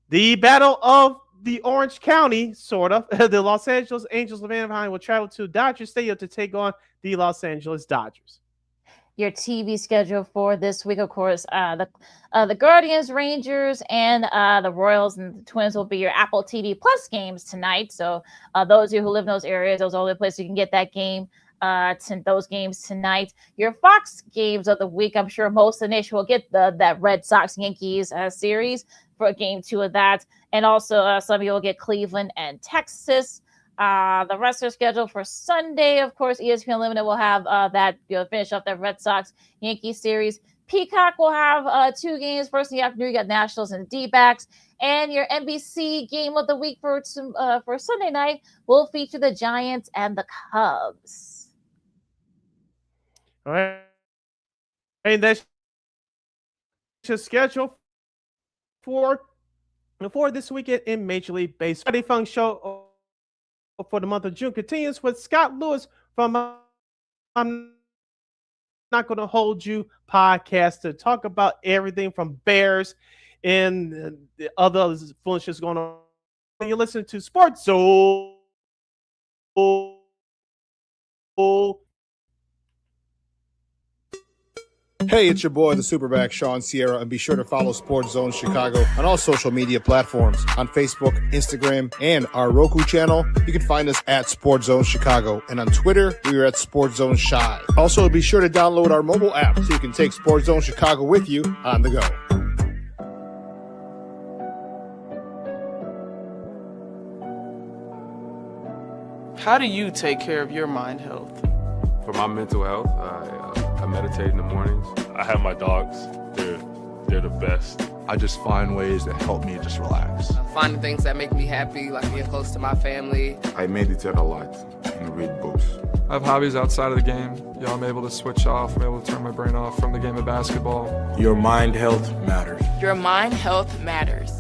the battle of the Orange County, sort of, the Los Angeles Angels of Anaheim will travel to Dodger Stadium to take on the Los Angeles Dodgers. Your TV schedule for this week, of course, the Guardians, Rangers, and the Royals and the Twins will be your Apple TV Plus games tonight. So those of you who live in those areas, those are the places you can get that game those games tonight. Your Fox games of the week, I'm sure most of the nation will get that Red Sox Yankees series for game 2 of that, and also some of you will get Cleveland and Texas. The rest of the schedule for Sunday, of course, ESPN Limited will have that finish up that Red Sox Yankees series. Peacock will have 2 games. First in the afternoon, you got Nationals and D-backs. And your NBC game of the week for Sunday night will feature the Giants and the Cubs. All right. And that's your schedule for this weekend in Major League Baseball. The Funk Show for the month of June continues with Scott Lewis from I'm Not Gonna Hold You podcast to talk about everything from Bears and the other foolishness going on. You listen to Sports Zone. Hey, it's your boy, the Superback, Sean Sierra, and be sure to follow Sports Zone Chicago on all social media platforms on Facebook, Instagram, and our Roku channel. You can find us at Sports Zone Chicago, and on Twitter, we are at Sports Zone Shy. Also, be sure to download our mobile app so you can take Sports Zone Chicago with you on the go. How do you take care of your mind health? For my mental health, I meditate in the mornings. I have my dogs. They're the best. I just find ways that help me just relax. Finding things that make me happy, like being close to my family. I meditate a lot and read books. I have hobbies outside of the game. I'm able to switch off. I'm able to turn my brain off from the game of basketball. Your mind health matters. Your mind health matters.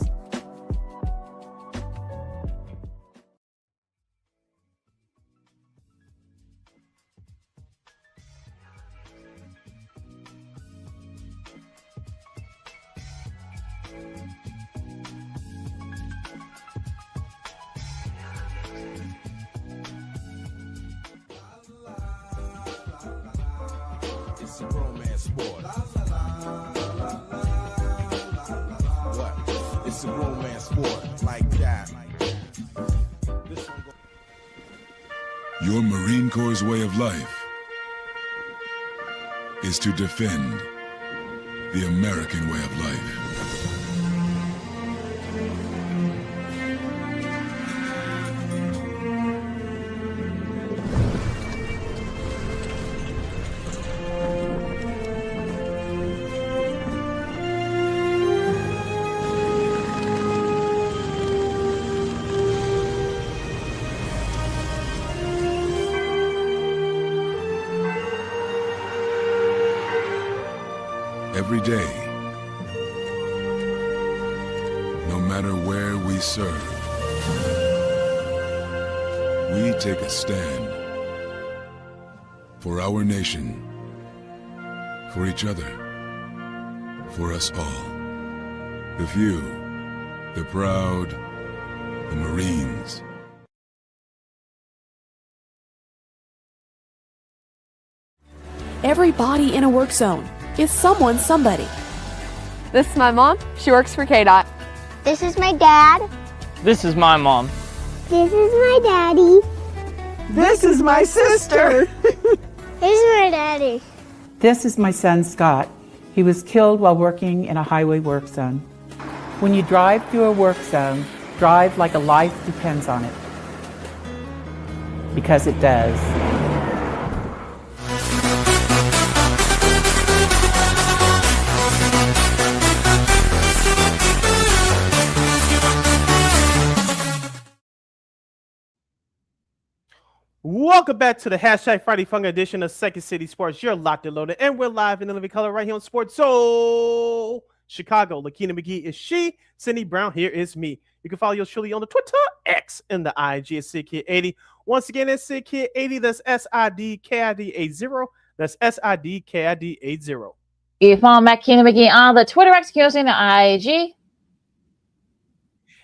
It's a romance sport. What? It's a romance sport like that. Your Marine Corps' way of life is to defend the American way of life. Every day, no matter where we serve, we take a stand for our nation, for each other, for us all. The few, the proud, the Marines. Every body in a work zone is someone's somebody. This is my mom. She works for KDOT. This is my dad. This is my mom. This is my daddy. This is my sister. This is my daddy. This is my son, Scott. He was killed while working in a highway work zone. When you drive through a work zone, drive like a life depends on it. Because it does. Welcome back to the hashtag Friday Fun edition of Second City Sports. You're locked and loaded, and we're live in the living color right here on Sports Soul Chicago. LaKeena McGee is she. Sidney Brown here is me. You can follow yours truly on the Twitter, X, and the IG at SidKid80. Once again, it's SidKid80. That's SIDKID80. That's SIDKID80. You can follow LaKeena McGee on the Twitter, X, and the IG.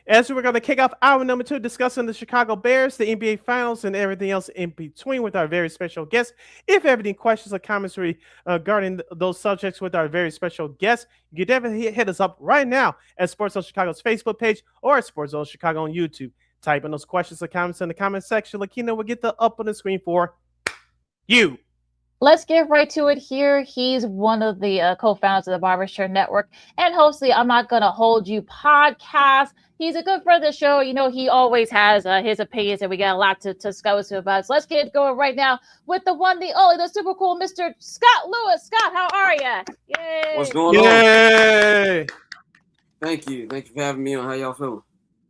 As we're going to kick off hour number 2, discussing the Chicago Bears, the NBA Finals, and everything else in between with our very special guest. If you have any questions or comments regarding those subjects with our very special guest, you can definitely hit us up right now at Sports Zone Chicago's Facebook page or at Sports Zone Chicago on YouTube. Type in those questions or comments in the comment section. LaKeena will get the up on the screen for You. Let's get right to it here. He's one of the co-founders of the Barbers Chari Network and hosts the I'm Not Gonna Hold You podcast. He's a good friend of the show. You know, he always has his opinions, and we got a lot to discuss about. So let's get going right now with the one, the only, the super cool Mr. Scott Lewis. Scott, how are you? Yay! What's going on? Yay! Thank you for having me on. How y'all feeling?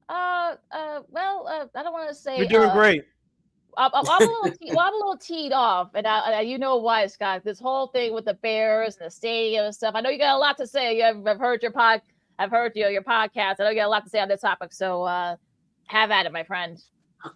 Well, I don't want to say You're doing great. I'm a little teed off, and you know why, Scott. This whole thing with the Bears and the stadium and stuff. I know you got a lot to say. I've heard your your podcast. I know you got a lot to say on this topic. So have at it, my friend.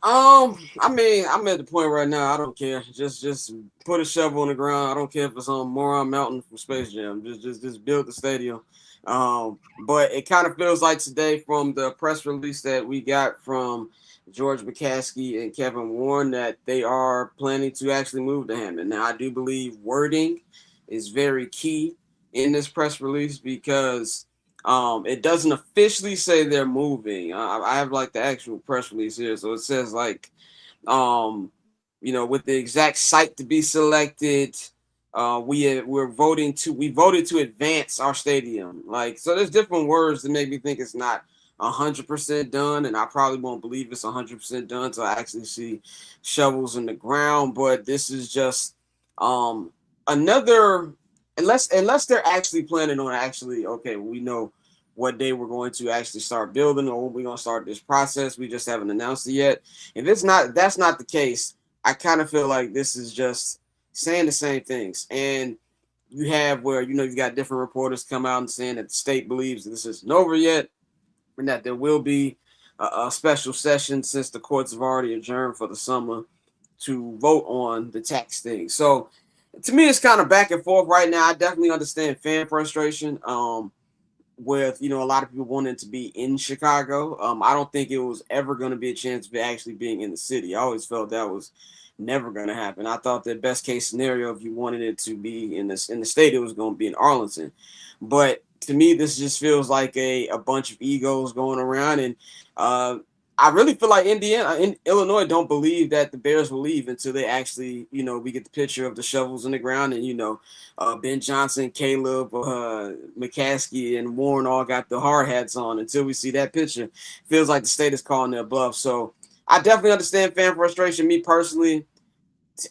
I mean, I'm at the point right now. I don't care. Just put a shovel on the ground. I don't care if it's on Moron Mountain from Space Jam. Just build the stadium. But it kind of feels like today from the press release that we got from George McCaskey and Kevin Warren that they are planning to actually move to Hammond. Now, I do believe wording is very key in this press release because it doesn't officially say they're moving. I have like the actual press release here. So it says like, with the exact site to be selected, we voted to advance our stadium. Like, so there's different words that make me think it's not 100% done, and I probably won't believe it's 100% done until I actually see shovels in the ground. But this is just another, unless they're actually planning on we know what day we're going to actually start building or when we're going to start this process. We just haven't announced it yet. If that's not the case, I kind of feel like this is just saying the same things. And you have where, you've got different reporters come out and saying that the state believes that this isn't over yet, and that there will be a special session since the courts have already adjourned for the summer to vote on the tax thing. So to me, it's kind of back and forth right now. I definitely understand fan frustration with, a lot of people wanting to be in Chicago. I don't think it was ever going to be a chance of actually being in the city. I always felt that was never going to happen. I thought the best case scenario, if you wanted it to be in the state, it was going to be in Arlington. But to me, this just feels like a bunch of egos going around. And I really feel like Illinois don't believe that the Bears will leave until they actually, we get the picture of the shovels in the ground and, Ben Johnson, Caleb, McCaskey, and Warren all got the hard hats on. Until we see that picture, feels like the state is calling their bluff. So I definitely understand fan frustration. Me personally,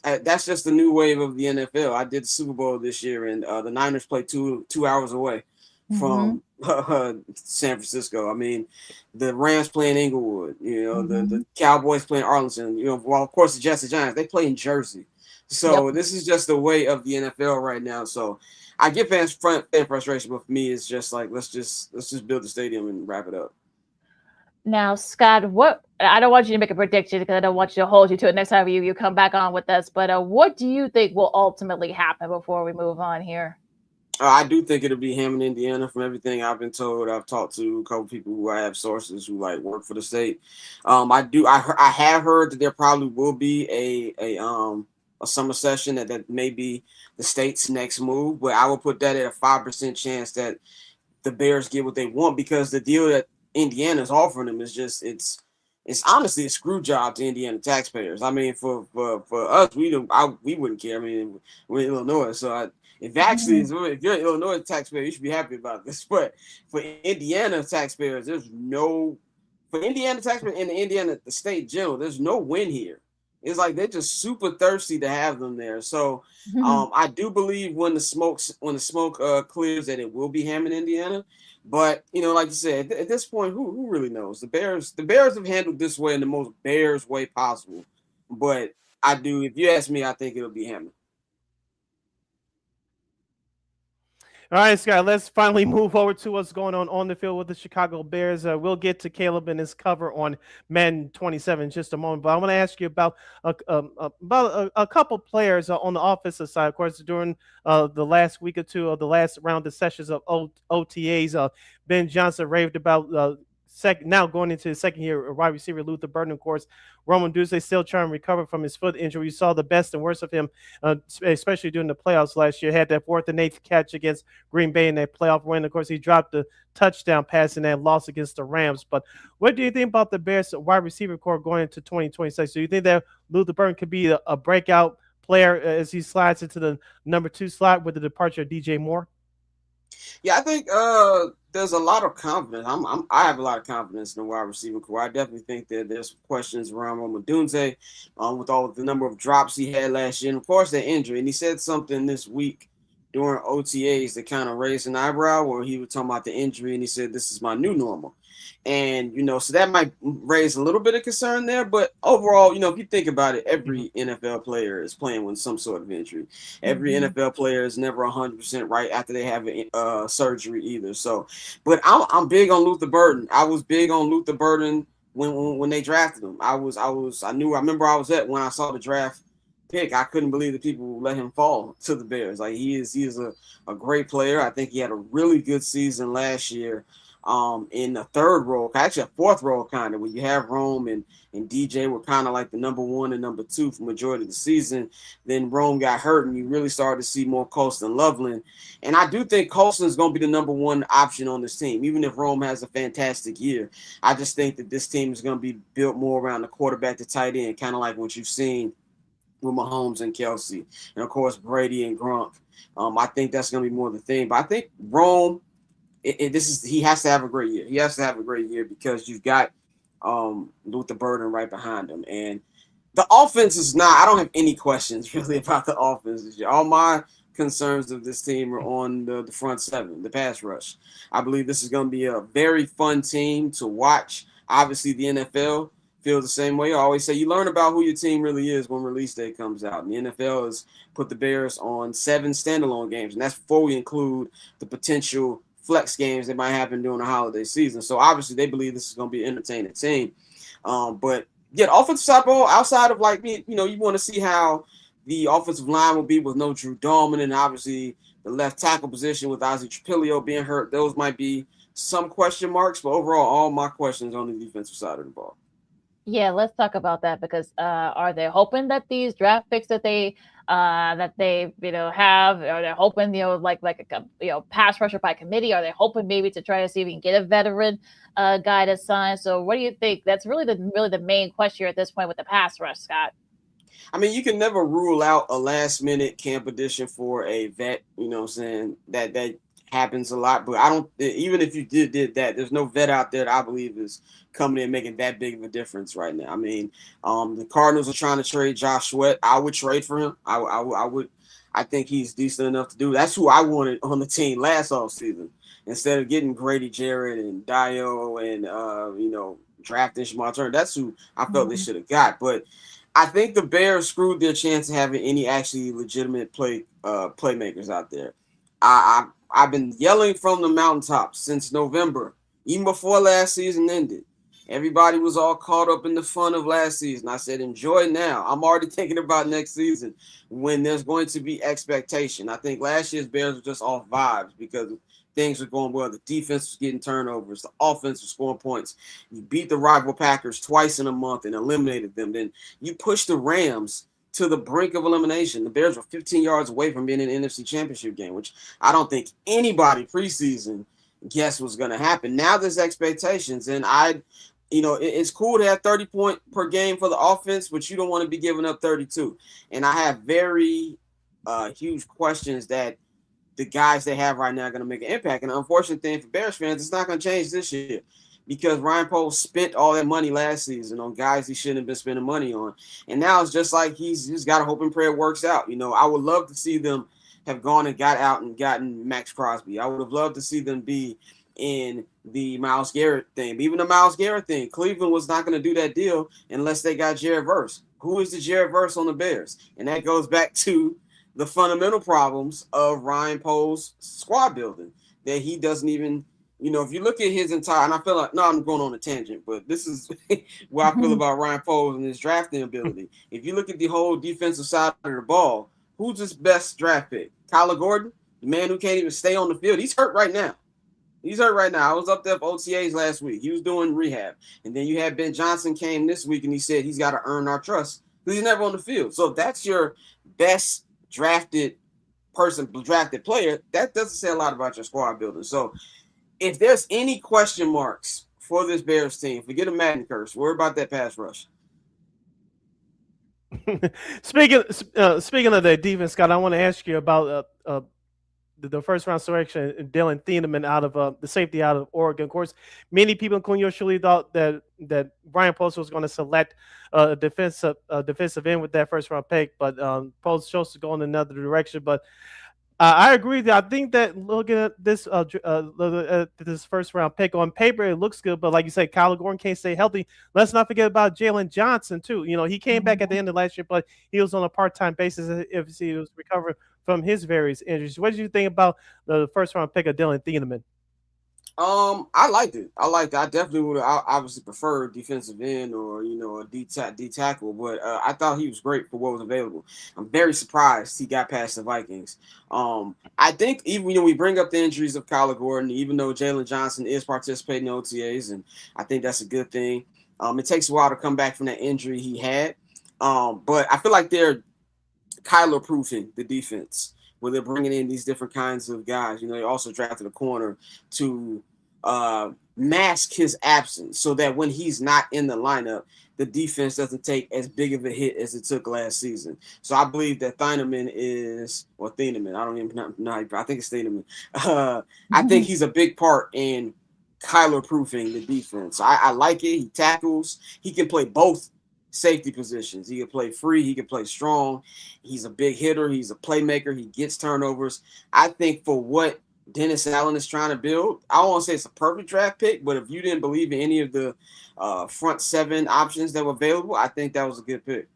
that's just the new wave of the NFL. I did the Super Bowl this year, and the Niners played two hours away from San Francisco. I mean, the Rams playing Inglewood, the Cowboys playing Arlington, well, of course, the Jets and Giants, they play in Jersey. So This is just the way of the NFL right now. So I get fan frustration, but for me, it's just like, let's just build the stadium and wrap it up. Now, Scott, I don't want you to make a prediction because I don't want you to hold you to it next time you come back on with us. But what do you think will ultimately happen before we move on here? I do think it'll be Hammond, Indiana. From everything I've been told, I've talked to a couple people who I have sources who work for the state. I have heard that there probably will be a summer session that may be the state's next move, but I will put that at a 5% chance that the Bears get what they want, because the deal that Indiana's offering them is just it's honestly a screw job to Indiana taxpayers. I mean, for us, we wouldn't care. I mean, we're in Illinois, so if you're an Illinois taxpayer, you should be happy about this. But for Indiana taxpayers, for Indiana taxpayers and the state general, there's no win here. It's like they're just super thirsty to have them there. So I do believe when the smoke clears that it will be Hammond, Indiana. But like you said, at this point, who really knows? The Bears have handled this way in the most Bears way possible. But if you ask me, I think it'll be Hammond. All right, Scott, let's finally move over to what's going on the field with the Chicago Bears. We'll get to Caleb and his cover on Madden 27 in just a moment, but I want to ask you about a couple players on the offensive side. Of course, during the last week or two of the last round of sessions of OTAs, Ben Johnson raved about now going into his second year, wide receiver Luther Burden, of course. Roman Ducey still trying to recover from his foot injury. You saw the best and worst of him, especially during the playoffs last year. Had that 4th and 8th catch against Green Bay in that playoff win. Of course, he dropped the touchdown pass in that loss against the Rams. But what do you think about the Bears wide receiver core going into 2026? Do you think that Luther Burden could be a breakout player as he slides into the number 2 slot with the departure of DJ Moore? Yeah, I think there's a lot of confidence. I have a lot of confidence in the wide receiver core. I definitely think that there's questions around Rome Odunze with all the number of drops he had last year, and of course the injury. And he said something this week during OTAs that kind of raised an eyebrow, where he was talking about the injury, and he said, "This is my new normal." And, so that might raise a little bit of concern there. But overall, if you think about it, every NFL player is playing with some sort of injury. Every NFL player is never 100% right after they have surgery either. So, but I'm big on Luther Burden. I was big on Luther Burden when they drafted him. I remember I was at when I saw the draft pick. I couldn't believe that people let him fall to the Bears. Like he is a great player. I think he had a really good season last year. In the third role, actually a fourth role kind of, where you have Rome and DJ were kind of like the number 1 and number 2 for majority of the season. Then Rome got hurt, and you really started to see more Colston Loveland. And I do think Colston is going to be the number 1 option on this team, even if Rome has a fantastic year. I just think that this team is going to be built more around the quarterback to tight end, kind of like what you've seen with Mahomes and Kelsey, and of course Brady and Gronk. I think that's going to be more the thing. But I think Rome, he has to have a great year. He has to have a great year because you've got Luther Burden right behind him. And the offense is I don't have any questions really about the offense this year. All my concerns of this team are on the front seven, the pass rush. I believe this is going to be a very fun team to watch. Obviously, the NFL feels the same way. I always say you learn about who your team really is when release day comes out. And the NFL has put the Bears on 7 standalone games, and that's before we include the potential flex games that might happen during the holiday season. So obviously they believe this is going to be an entertaining team. But yeah, the offensive side ball, outside of you want to see how the offensive line will be with no Drew Dahlman, and obviously the left tackle position with Ozzie Trapilio being hurt. Those might be some question marks, but overall, all my questions on the defensive side of the ball. Yeah, let's talk about that because are they hoping that these draft picks that they have, are they hoping like a pass rusher by committee? Are they hoping maybe to try to see if we can get a veteran guy to sign? So what do you think? That's really the main question at this point with the pass rush, Scott. I mean, you can never rule out a last minute camp addition for a vet. You know what I'm saying? That happens a lot, but I don't. Even if you did that, there's no vet out there that I believe is coming in making that big of a difference right now. I mean, the Cardinals are trying to trade Josh Sweat. I would trade for him. I would. I think he's decent enough to do. That's who I wanted on the team last offseason. Instead of getting Grady Jarrett and Dio and drafting Shemar Turner, that's who I felt they should have got. But I think the Bears screwed their chance of having any actually legitimate playmakers out there. I've been yelling from the mountaintops since November, even before last season ended. Everybody was all caught up in the fun of last season. I said, enjoy now. I'm already thinking about next season when there's going to be expectation. I think last year's Bears were just off vibes because things were going well. The defense was getting turnovers. The offense was scoring points. You beat the rival Packers twice in a month and eliminated them. Then you pushed the Rams to the brink of elimination. The Bears were 15 yards away from being in an NFC Championship game, which I don't think anybody preseason guessed was going to happen. Now there's expectations, and it's cool to have 30 points per game for the offense, but you don't want to be giving up 32. And I have very huge questions that the guys they have right now are going to make an impact. And the unfortunate thing for Bears fans, it's not going to change this year because Ryan Poles spent all that money last season on guys he shouldn't have been spending money on. And now it's just like he's just got to hope and pray it works out. I would love to see them have gone and got out and gotten Max Crosby. I would have loved to see them be in the Myles Garrett thing. But even the Myles Garrett thing, Cleveland was not going to do that deal unless they got Jared Verse. Who is the Jared Verse on the Bears? And that goes back to the fundamental problems of Ryan Poles' squad building, that he doesn't even, if you look at his entire, and I feel like, no, I'm going on a tangent, but this is what I feel about Ryan Poles and his drafting ability. If you look at the whole defensive side of the ball, who's his best draft pick? Kyler Gordon, the man who can't even stay on the field. He's hurt right now. I was up there for OTAs last week. He was doing rehab. And then you had Ben Johnson came this week, and he said he's got to earn our trust because he's never on the field. So if that's your best drafted player, that doesn't say a lot about your squad building. So if there's any question marks for this Bears team, forget a Madden curse. Worry about that pass rush. Speaking of the defense, Scott, I want to ask you about the first round selection, Dylan Thieneman out of the safety out of Oregon. Of course, many people, including yours truly, thought that Brian Post was going to select a defensive end with that first round pick, but Post chose to go in another direction. But I agree that I think that looking at this this first round pick on paper, it looks good, but like you said, Kyler Gordon can't stay healthy. Let's not forget about Jalen Johnson too. You know, he came back at the end of last year, but he was on a part-time basis if he was recovering from his various injuries. What did you think about the first round pick of Dylan Thieneman? I liked it. I definitely would have obviously preferred defensive end or a D tackle, but I thought he was great for what was available. I'm very surprised he got past the Vikings. I think even we bring up the injuries of Kyler Gordon, even though Jalen Johnson is participating in OTAs, and I think that's a good thing. It takes a while to come back from that injury he had, but I feel like they're Kyler proofing the defense, where they're bringing in these different kinds of guys. They also drafted a corner to mask his absence so that when he's not in the lineup, the defense doesn't take as big of a hit as it took last season. So I believe that Thieneman, I don't even know how I think it's Thieneman. I think he's a big part in Kyler proofing the defense. I like it. He tackles. He can play both safety positions. He can play free. He can play strong. He's a big hitter. He's a playmaker. He gets turnovers. I think for what Dennis Allen is trying to build, I don't want to say it's a perfect draft pick, but if you didn't believe in any of the front seven options that were available, I think that was a good pick.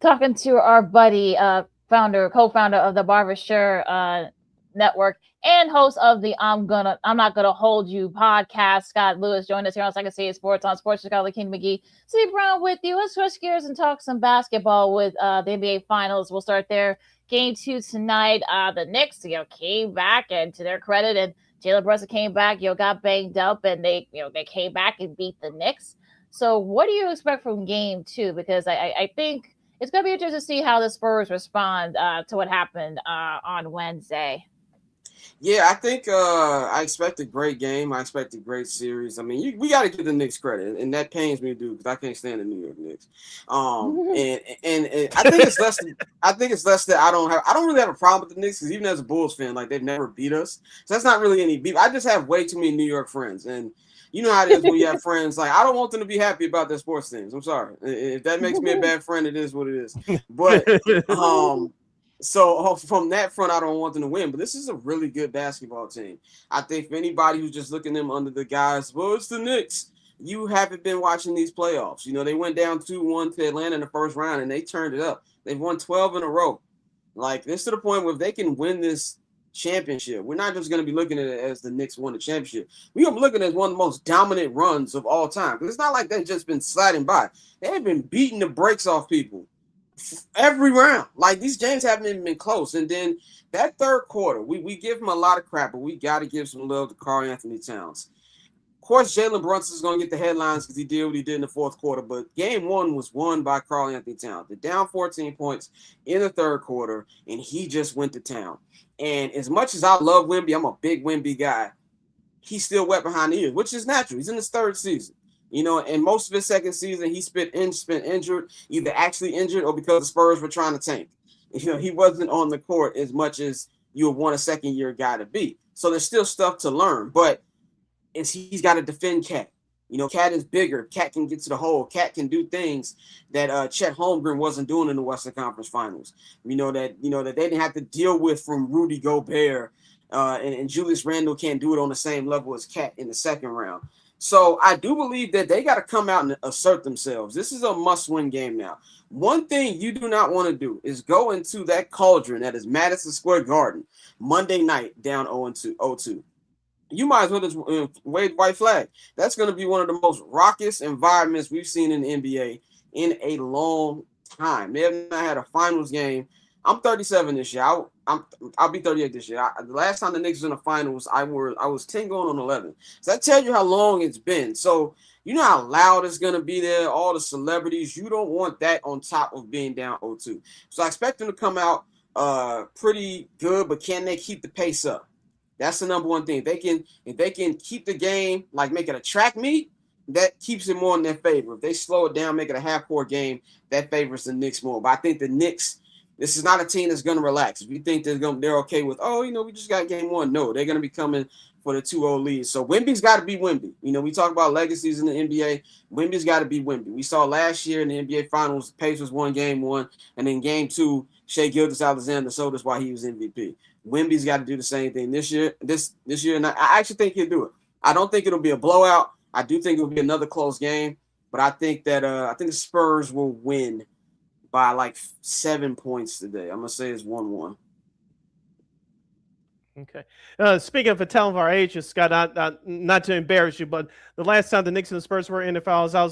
Talking to our buddy, co-founder of the Barbers Chari Network and host of the I'm Not Gonna Hold You podcast, Scott Lewis, joined us here on Second City Sports on Sports Chicago. LaKeena McGee, Steve Brown with you. Let's switch gears and talk some basketball with the NBA Finals. We'll start there. Game 2 tonight. The Knicks, came back, and to their credit, and Jalen Brunson came back, got banged up, and they came back and beat the Knicks. So what do you expect from Game 2? Because I think it's going to be interesting to see how the Spurs respond to what happened on Wednesday. Yeah, I think I expect a great game. I expect a great series. I mean, we got to give the Knicks credit, and that pains me to do because I can't stand the New York Knicks. And I think it's less. That I don't really have a problem with the Knicks because even as a Bulls fan, like they've never beat us, so that's not really any beef. I just have way too many New York friends, and you know how it is when you have friends. Like I don't want them to be happy about their sports teams. I'm sorry if that makes me a bad friend. It is what it is. But So from that front, I don't want them to win, but this is a really good basketball team. I think for anybody who's just looking them under the guise, well, it's the Knicks. You haven't been watching these playoffs. They went down 2-1 to Atlanta in the first round, and they turned it up. They've won 12 in a row. Like, this to the point where if they can win this championship, we're not just going to be looking at it as the Knicks won the championship. We're going to be looking at one of the most dominant runs of all time. Because it's not like they've just been sliding by. They've been beating the brakes off people every round. Like, these games haven't even been close. And then that third quarter, we give him a lot of crap, but we got to give some love to Karl Anthony Towns. Of course, Jalen Brunson is going to get the headlines because he did what he did in the fourth quarter, but game 1 was won by Karl Anthony Towns. They're down 14 points in the third quarter, and he just went to town. And as much as I love Wemby, I'm a big Wemby guy, he's still wet behind the ears, which is natural. He's in his third season. And most of his second season, he spent injured, either actually injured or because the Spurs were trying to tank. He wasn't on the court as much as you would want a second-year guy to be. So there's still stuff to learn, but he's got to defend Cat. Cat is bigger. Cat can get to the hole. Cat can do things that Chet Holmgren wasn't doing in the Western Conference Finals. That they didn't have to deal with from Rudy Gobert, and Julius Randle can't do it on the same level as Cat in the second round. So I do believe that they got to come out and assert themselves. This is a must-win game now. One thing you do not want to do is go into that cauldron that is Madison Square Garden Monday night down 0-2. You might as well just wave white flag. That's going to be one of the most raucous environments we've seen in the NBA in a long time. They have not had a finals game. I'm 37 this year. I'll be 38 this year. The last time the Knicks was in the finals, I was 10 going on 11. So that tells you how long it's been. So you know how loud it's going to be there, all the celebrities. You don't want that on top of being down 0-2. So I expect them to come out pretty good, but can they keep the pace up? That's the number one thing. If they can keep the game, like make it a track meet, that keeps it more in their favor. If they slow it down, make it a half-court game, that favors the Knicks more. But I think the Knicks, this is not a team that's going to relax. If you think they're okay with, we just got game one. No, they're going to be coming for the 2-0 lead. So Wemby's got to be Wemby. We talk about legacies in the NBA. Wemby's got to be Wemby. We saw last year in the NBA Finals, the Pacers won game one, and then game two, Shai Gilgeous-Alexander showed us why he was MVP. Wemby's got to do the same thing this year. This year, and I actually think he'll do it. I don't think it'll be a blowout. I do think it'll be another close game, but I think that the Spurs will win by like 7 points today. I'm gonna say it's 1-1. Okay. Speaking of a talent of our ages, Scott, not to embarrass you, but the last time the Knicks and the Spurs were in the finals, I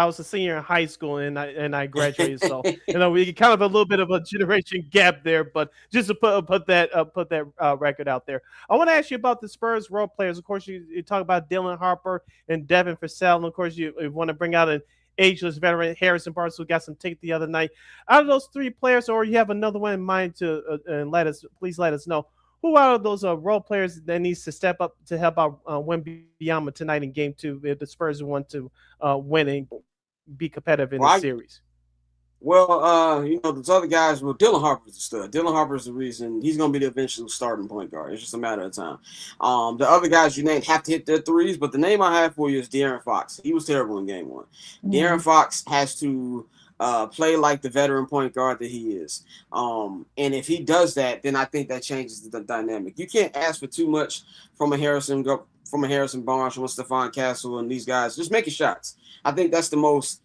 was a senior in high school and I graduated. So we kind of a little bit of a generation gap there, but just to put that record out there. I want to ask you about the Spurs role players. Of course, you talk about Dylan Harper and Devin Vassell, and of course you want to bring out an ageless veteran Harrison Barnes who got some take the other night. Out of those three players, or you have another one in mind please let us know. Who out of those role players that needs to step up to help out Wembanyama tonight in Game 2 if the Spurs want to win and be competitive in the series? Well, those other guys. Well, Dylan Harper's the stud. Dylan Harper's the reason he's going to be the eventual starting point guard. It's just a matter of time. The other guys you named have to hit their threes, but the name I have for you is De'Aaron Fox. He was terrible in Game 1. Mm-hmm. De'Aaron Fox has to play like the veteran point guard that he is. And if he does that, then I think that changes the dynamic. You can't ask for too much from a Harrison Barnes, from a Stephon Castle, and these guys. Just making shots. I think that's the most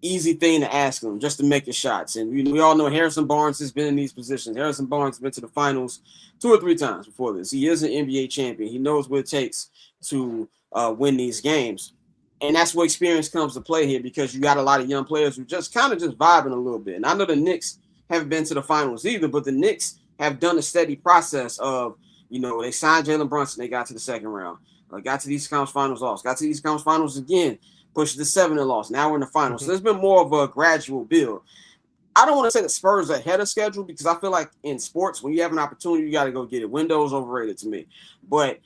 easy thing to ask them, just to make your shots. And we all know Harrison Barnes has been in these positions. Harrison Barnes has been to the finals 2 or 3 times before this. He is an NBA champion. He knows what it takes to win these games. And that's where experience comes to play here, because you got a lot of young players who just kind of just vibing a little bit. And I know the Knicks haven't been to the finals either, but the Knicks have done a steady process of, they signed Jalen Brunson, they got to the second round, got to the East Conference Finals, lost, got to the East Conference Finals again, pushed to the 7 and lost. Now we're in the finals. Mm-hmm. So there's been more of a gradual build. I don't want to say the Spurs are ahead of schedule, because I feel like in sports, when you have an opportunity, you got to go get it. Window's overrated to me. But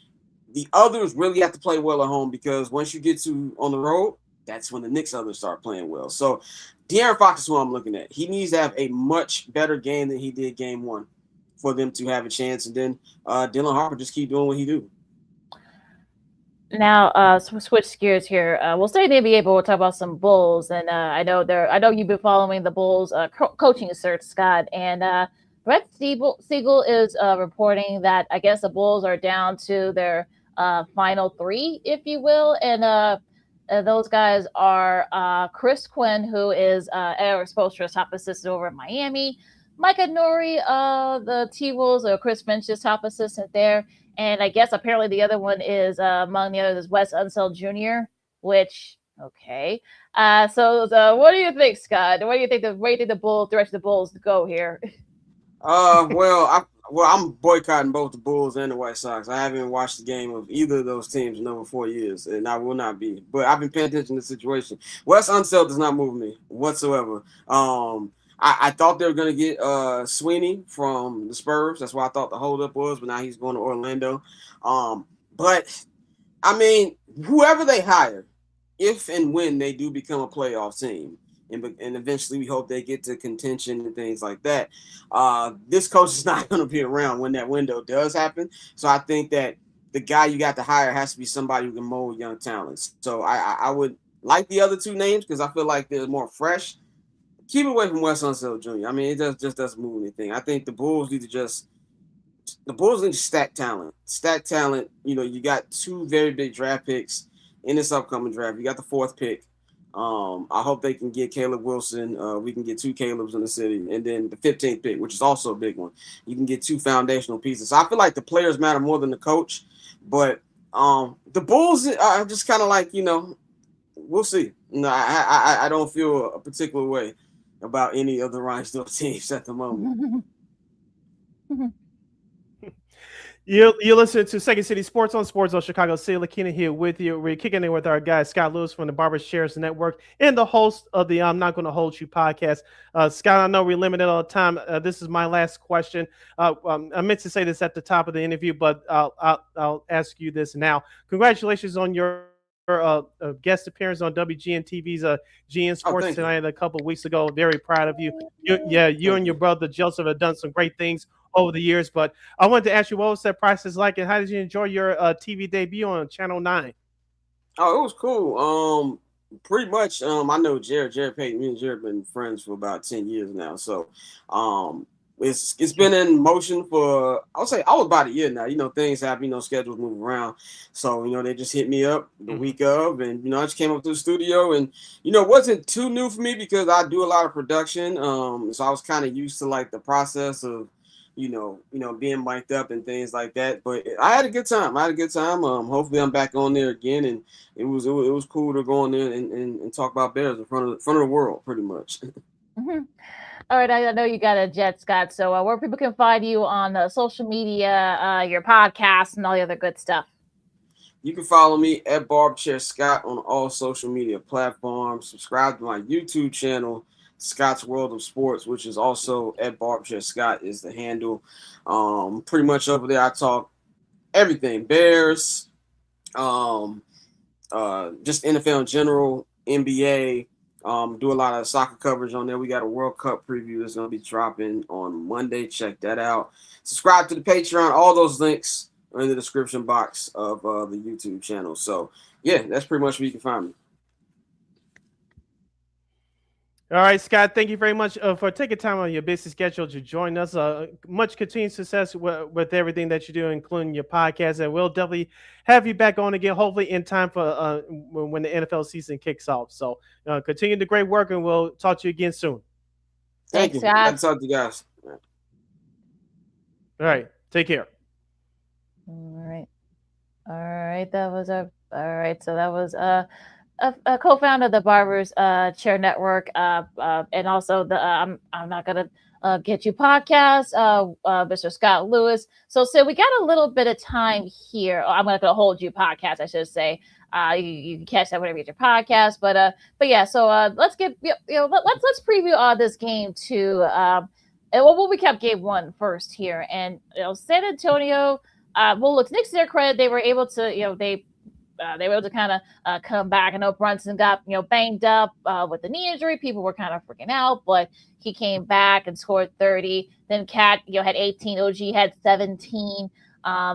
the others really have to play well at home, because once you get to on the road, that's when the Knicks others start playing well. So De'Aaron Fox is who I'm looking at. He needs to have a much better game than he did Game 1 for them to have a chance. And then Dylan Harper just keep doing what he do. Now, switch gears here. We'll stay in the NBA, but we'll talk about some Bulls. And I know you've been following the Bulls coaching search, Scott. And Brett Siegel is reporting that I guess the Bulls are down to their final 3, if you will. And those guys are Chris Quinn, who is Eric Spoelstra's top assistant over in Miami, Micah Nuri, the T-Wolves, or Chris Finch's top assistant there. And I guess apparently the other one is, among the others, is Wes Unseld Jr., which, okay. So what do you think, Scott? Where do you think the Bulls, direction the Bulls go here? I'm boycotting both the Bulls and the White Sox. I haven't watched the game of either of those teams in over 4 years, and I will not be. But I've been paying attention to the situation. Wes Unseld does not move me whatsoever. I thought they were going to get Sweeney from the Spurs. That's what I thought the holdup was, but now he's going to Orlando. But, I mean, whoever they hire, if and when they do become a playoff team, and eventually we hope they get to contention and things like that, this coach is not going to be around when that window does happen. So I think that the guy you got to hire has to be somebody who can mold young talents. So I would like the other 2 names, because I feel like they're more fresh. Keep away from Wes Unseld Jr. I mean, it just doesn't move anything. I think the Bulls need to stack talent. Stack talent. You got 2 very big draft picks in this upcoming draft. You got the 4th pick. I hope they can get Caleb Wilson. We can get 2 Calebs in the city. And then the 15th pick, which is also a big one. You can get 2 foundational pieces. So I feel like the players matter more than the coach. But the Bulls are just kind of like, we'll see. I don't feel a particular way about any of the Rhinestone teams at the moment. You listen to Second City Sports on Sports Zone Chicago. See LaKeena here with you. We're kicking in with our guy Scott Lewis from the Barbers Chari Network and the host of the I'm Not Going to Hold You podcast. Scott, I know we're limited on time. This is my last question. I meant to say this at the top of the interview, but I'll ask you this now. Congratulations on your guest appearance on WGN TV's GN Oh, Sports thank you. Tonight a couple of weeks ago. Very proud of you. You and your brother Joseph have done some great things over the years. But I wanted to ask you, what was that process like, and how did you enjoy your TV debut on Channel 9? Oh, it was cool. Pretty much. I know Jared Payton. Me and Jared been friends for about 10 years now. So, it's been in motion for, I would say, I was about a year now. Things happen. Schedules move around. So, they just hit me up the week of, and I just came up to the studio, and it wasn't too new for me because I do a lot of production. So I was kind of used to like the process of being mic'd up and things like that. But I had a good time. Hopefully I'm back on there again, and it was cool to go on there and talk about Bears in front of the world, pretty much. Mhm. All right, I know you got a jet, Scott. So where people can find you on social media, your podcast, and all the other good stuff. You can follow me at Barbers Chari Scott on all social media platforms. Subscribe to my YouTube channel, Scott's World of Sports, which is also at Barbers Chari Scott is the handle. Pretty much over there, I talk everything Bears, just NFL in general, NBA. Do a lot of soccer coverage on there. We got a World Cup preview that's going to be dropping on Monday. Check that out. Subscribe to the Patreon. All those links are in the description box of the YouTube channel. So, yeah, that's pretty much where you can find me. All right, Scott, thank you very much for taking time on your busy schedule to join us. Much continued success with everything that you do, including your podcast. And we'll definitely have you back on again, hopefully in time for when the NFL season kicks off. So continue the great work, and we'll talk to you again soon. Thank you. Scott. I'll talk to you guys. All right, take care. All right. That was all right. So that was a co-founder of the Barbers Chari Network, and also the I'm not gonna get you podcast, Mr. Scott Lewis. So we got a little bit of time here. I'm not gonna hold you podcast, I should say. You can catch that whenever you get your podcast, but yeah. So let's get let's preview this game too. And we'll recap game 1 first here, and San Antonio. Well, look, Knicks to their credit, they were able to they were able to kind of come back. I know Brunson got banged up with the knee injury. People were kind of freaking out, but he came back and scored 30. Then Cat had 18. OG had 17.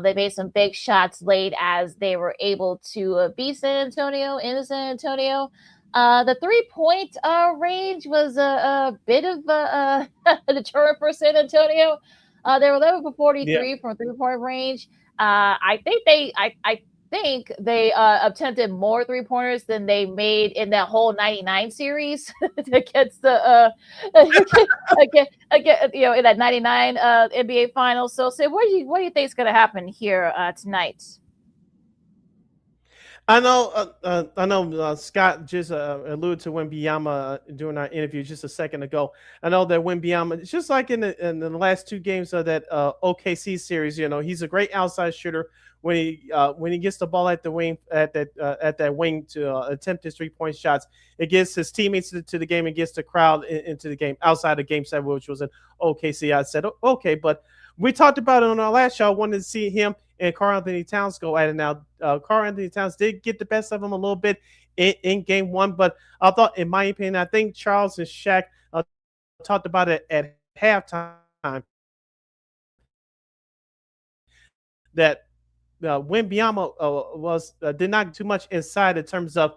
They made some big shots late as they were able to beat San Antonio in San Antonio. The 3-point range was a bit of a deterrent for San Antonio. They were 11 for 43 from a 3-point range. I think they attempted more 3-pointers than they made in that whole 99 series against the in that 99 NBA finals. So what do you think is going to happen here tonight? I know. Scott just alluded to Wembanyama during our interview just a second ago. I know that Wembanyama, just like in the last 2 games of that OKC series, he's a great outside shooter. When he gets the ball at the wing at that wing to attempt his 3-point shots, it gets his teammates to the game and gets the crowd into the game outside of Game 7, which was in OKC. I said okay, but we talked about it on our last show. I wanted to see him and Karl-Anthony Towns go at it. Now, Karl-Anthony Towns did get the best of him a little bit in game 1, but I thought, in my opinion, I think Charles and Shaq talked about it at halftime that Wembanyama did not too much inside in terms of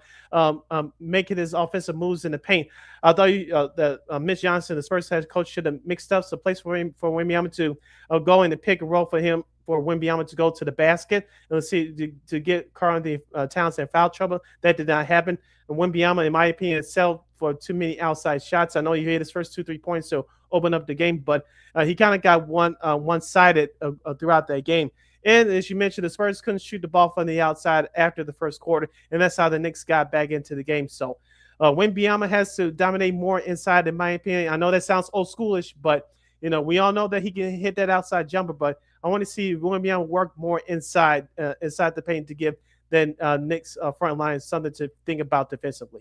making his offensive moves in the paint. I thought that Mitch Johnson, the Spurs head coach, should have mixed up some place for Wembanyama to go in and pick and roll for Wembanyama to go to the basket and see to get Karl-Anthony Towns in foul trouble. That did not happen. And Wembanyama, in my opinion, settled for too many outside shots. I know he hit his first 2-3 points to open up the game, but he kind of got one-sided throughout that game. And as you mentioned, the Spurs couldn't shoot the ball from the outside after the first quarter, and that's how the Knicks got back into the game. So Wembanyama has to dominate more inside, in my opinion. I know that sounds old schoolish, but we all know that he can hit that outside jumper. But I want to see Wembanyama work more inside the paint to give the Knicks front line something to think about defensively.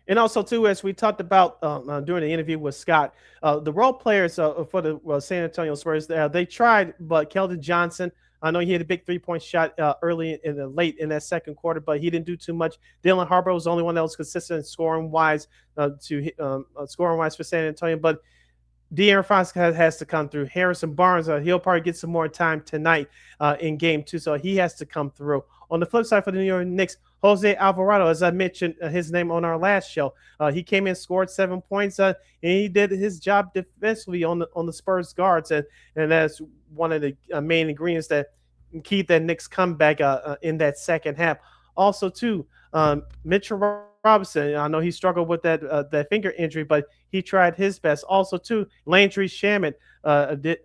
And also, too, as we talked about during the interview with Scott, the role players for the San Antonio Spurs, they tried, but Keldon Johnson, I know he had a big three-point shot early in the late in that second quarter, but he didn't do too much. Dylan Harbaugh was the only one that was consistent scoring-wise scoring-wise for San Antonio, but De'Aaron Fox has to come through. Harrison Barnes, he'll probably get some more time tonight in game 2, so he has to come through. On the flip side for the New York Knicks, Jose Alvarado, as I mentioned his name on our last show, he came in, scored 7 points, and he did his job defensively on the Spurs guards, and that's one of the main ingredients that keep that Knicks comeback in that second half. Also, too, Mitchell Robinson, I know he struggled with that finger injury, but he tried his best. Also, too, Landry Shamet did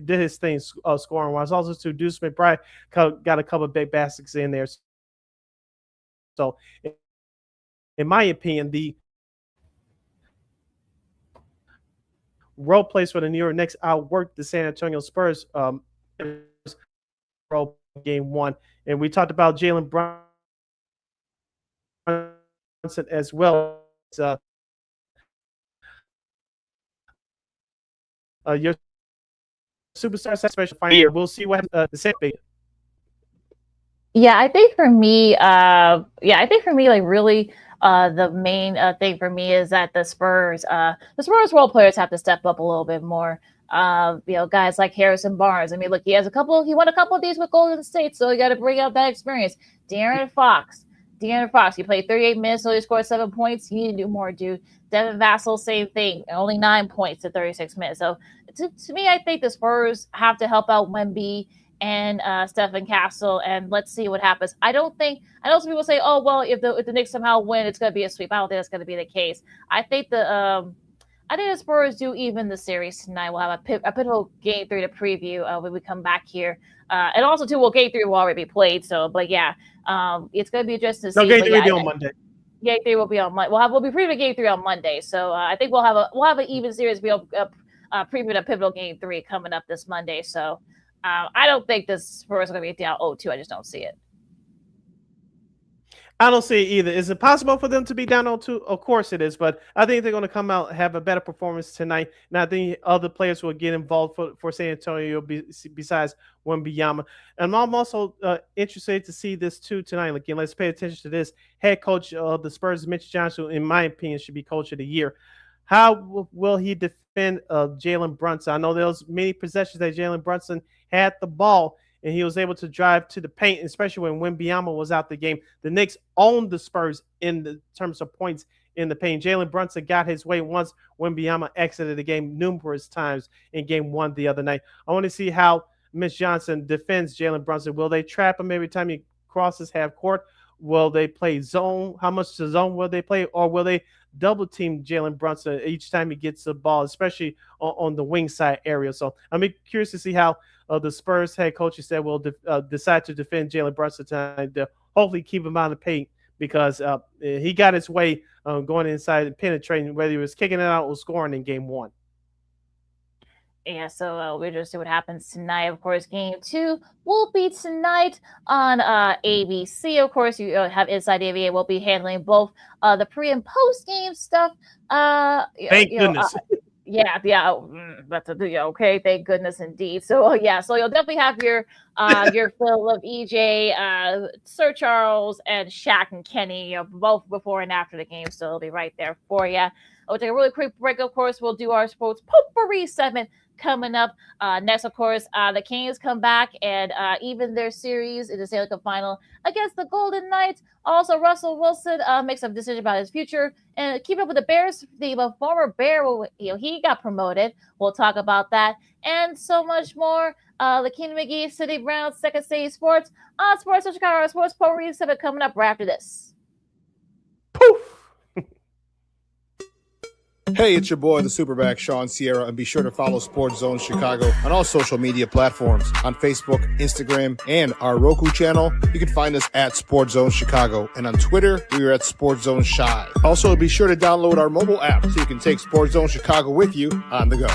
his thing scoring wise. Also, too, Deuce McBride got a couple of big baskets in there. So, in my opinion, the role plays for the New York Knicks outworked the San Antonio Spurs role game 1. And we talked about Jalen Brunson as well. Your superstar special final year. We'll see what happens the same thing. Yeah, I think for me, like really, the main thing for me is that the Spurs role players have to step up a little bit more. Guys like Harrison Barnes. I mean, look, he won a couple of these with Golden State, so you got to bring out that experience. De'Aaron Fox, he played 38 minutes, so he scored 7 points. You need to do more, dude. Devin Vassell, same thing, only 9 points in 36 minutes. So to me, I think the Spurs have to help out Wemby and Stephen Castle, and let's see what happens. I know some people say, oh, well, if the Knicks somehow win, it's going to be a sweep. I don't think that's going to be the case. I think the Spurs do even the series tonight. We'll have a pivotal game 3 to preview when we come back here. And also, too, game 3 will already be played. So, but yeah, it's going to be interesting to see. No, game 3 will be on Monday. Game 3 will be on Monday. We'll be previewing game 3 on Monday. So I think we'll have an even series. We'll preview a pivotal game 3 coming up this Monday. So I don't think this Spurs are going to be down 0-2. I just don't see it. I don't see it either. Is it possible for them to be down 0-2? Of course it is, but I think they're going to come out and have a better performance tonight. And I think other players will get involved for San Antonio besides Wembanyama. And I'm also interested to see this too tonight. Again, let's pay attention to this. Head coach of the Spurs, Mitch Johnson, in my opinion, should be coach of the year. How will he defend Jalen Brunson? I know there was many possessions that Jalen Brunson had the ball, and he was able to drive to the paint, especially when Wembanyama was out the game. The Knicks owned the Spurs in the terms of points in the paint. Jalen Brunson got his way once Wembanyama exited the game numerous times in game 1 the other night. I want to see how Mitch Johnson defends Jalen Brunson. Will they trap him every time he crosses half court? Will they play zone? How much zone will they play? Or will they double team Jalen Brunson each time he gets the ball, especially on the wing side area? So I'm curious to see how the Spurs head coach said will decide to defend Jalen Brunson tonight to hopefully keep him out of the paint, because he got his way going inside and penetrating, whether he was kicking it out or scoring in game 1. Yeah, so we'll just see what happens tonight. Of course, game 2 will be tonight on ABC. Of course, you have Inside AVA. We'll be handling both the pre and post game stuff. Thank goodness. That's okay. Thank goodness indeed. So so you'll definitely have your fill of EJ, Sir Charles, and Shaq and Kenny, both before and after the game. So it'll be right there for you. We'll take a really quick break. Of course, we'll do our sports potpourri segment coming up. Next, of course, the Kings come back and even their series in the Stanley Cup Final against the Golden Knights. Also, Russell Wilson makes a decision about his future. And keep up with the Bears. The former Bear, he got promoted. We'll talk about that and so much more. LaKeena, McGee, Sidney Brown, Second City Sports on Sports of Chicago. Sports potpourri segment coming up right after this. Poof. Hey, it's your boy, the Superback, Sean Sierra, and be sure to follow Sports Zone Chicago on all social media platforms, on Facebook, Instagram, and our Roku channel. You can find us at Sports Zone Chicago, and on Twitter, we are at Sports Zone Shy. Also, be sure to download our mobile app so you can take Sports Zone Chicago with you on the go.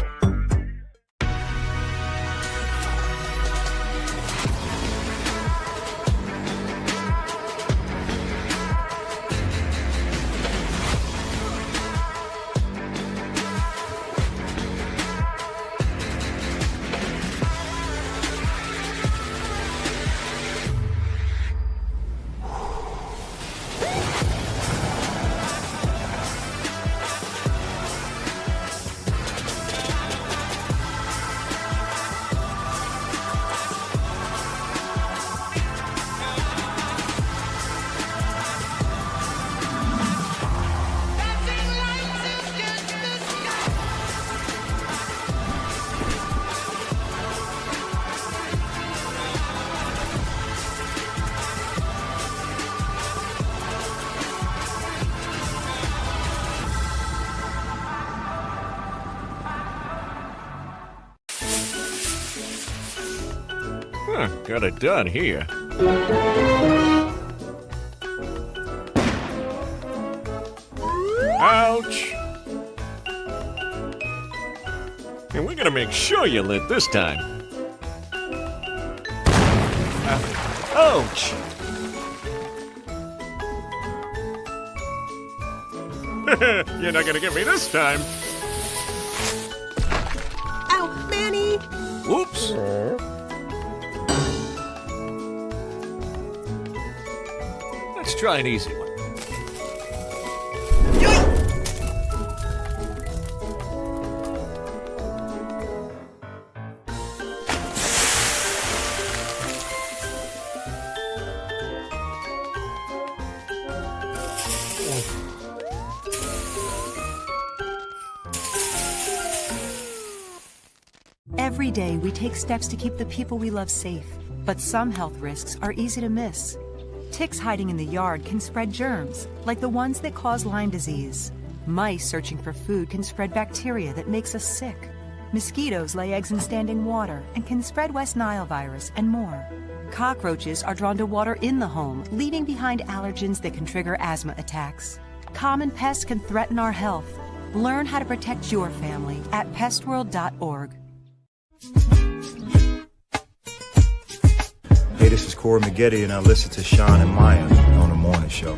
Got it done here. Ouch! And we're gonna make sure you lit this time. Ouch! You're not gonna get me this time. Ow, Manny! Whoops! Let's try an easy one. Every day, we take steps to keep the people we love safe, but some health risks are easy to miss. Ticks hiding in the yard can spread germs, like the ones that cause Lyme disease. Mice searching for food can spread bacteria that makes us sick. Mosquitoes lay eggs in standing water and can spread West Nile virus and more. Cockroaches are drawn to water in the home, leaving behind allergens that can trigger asthma attacks. Common pests can threaten our health. Learn how to protect your family at pestworld.org. Hey, this is Corey McGee, and I listen to Sean and Maya on the morning show.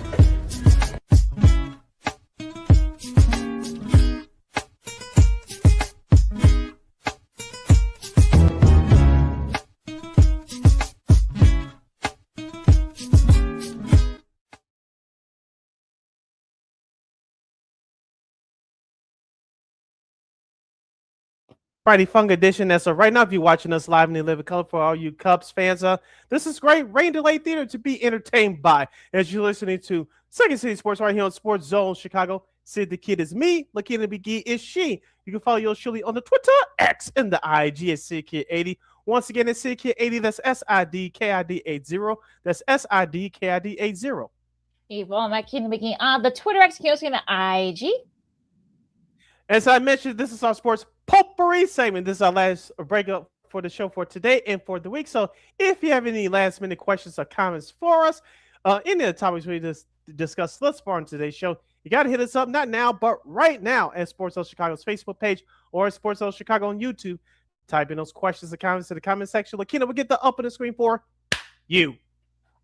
Friday Funk Edition. That's right now. If you're watching us live in the living color, for all you Cubs fans, this is great rain delay theater to be entertained by as you're listening to Second City Sports right here on Sports Zone Chicago. Sid the Kid is me. LaKeena McGee is she. You can follow yours surely on the Twitter, X, and the IG at SidKid80. Once again, it's SidKid80. That's SIDKID80. That's SIDKID80. Evil LaKeena McGee on the Twitter, X, and the IG. As I mentioned, this is our sports potpourri segment. This is our last breakup for the show for today and for the week. So if you have any last minute questions or comments for us, any of the topics we just discussed thus far in today's show, you got to hit us up, not now, but right now at Sports Zone Chicago's Facebook page or Sports Zone Chicago on YouTube. Type in those questions and comments in the comment section. LaKeena will get the up on the screen for you.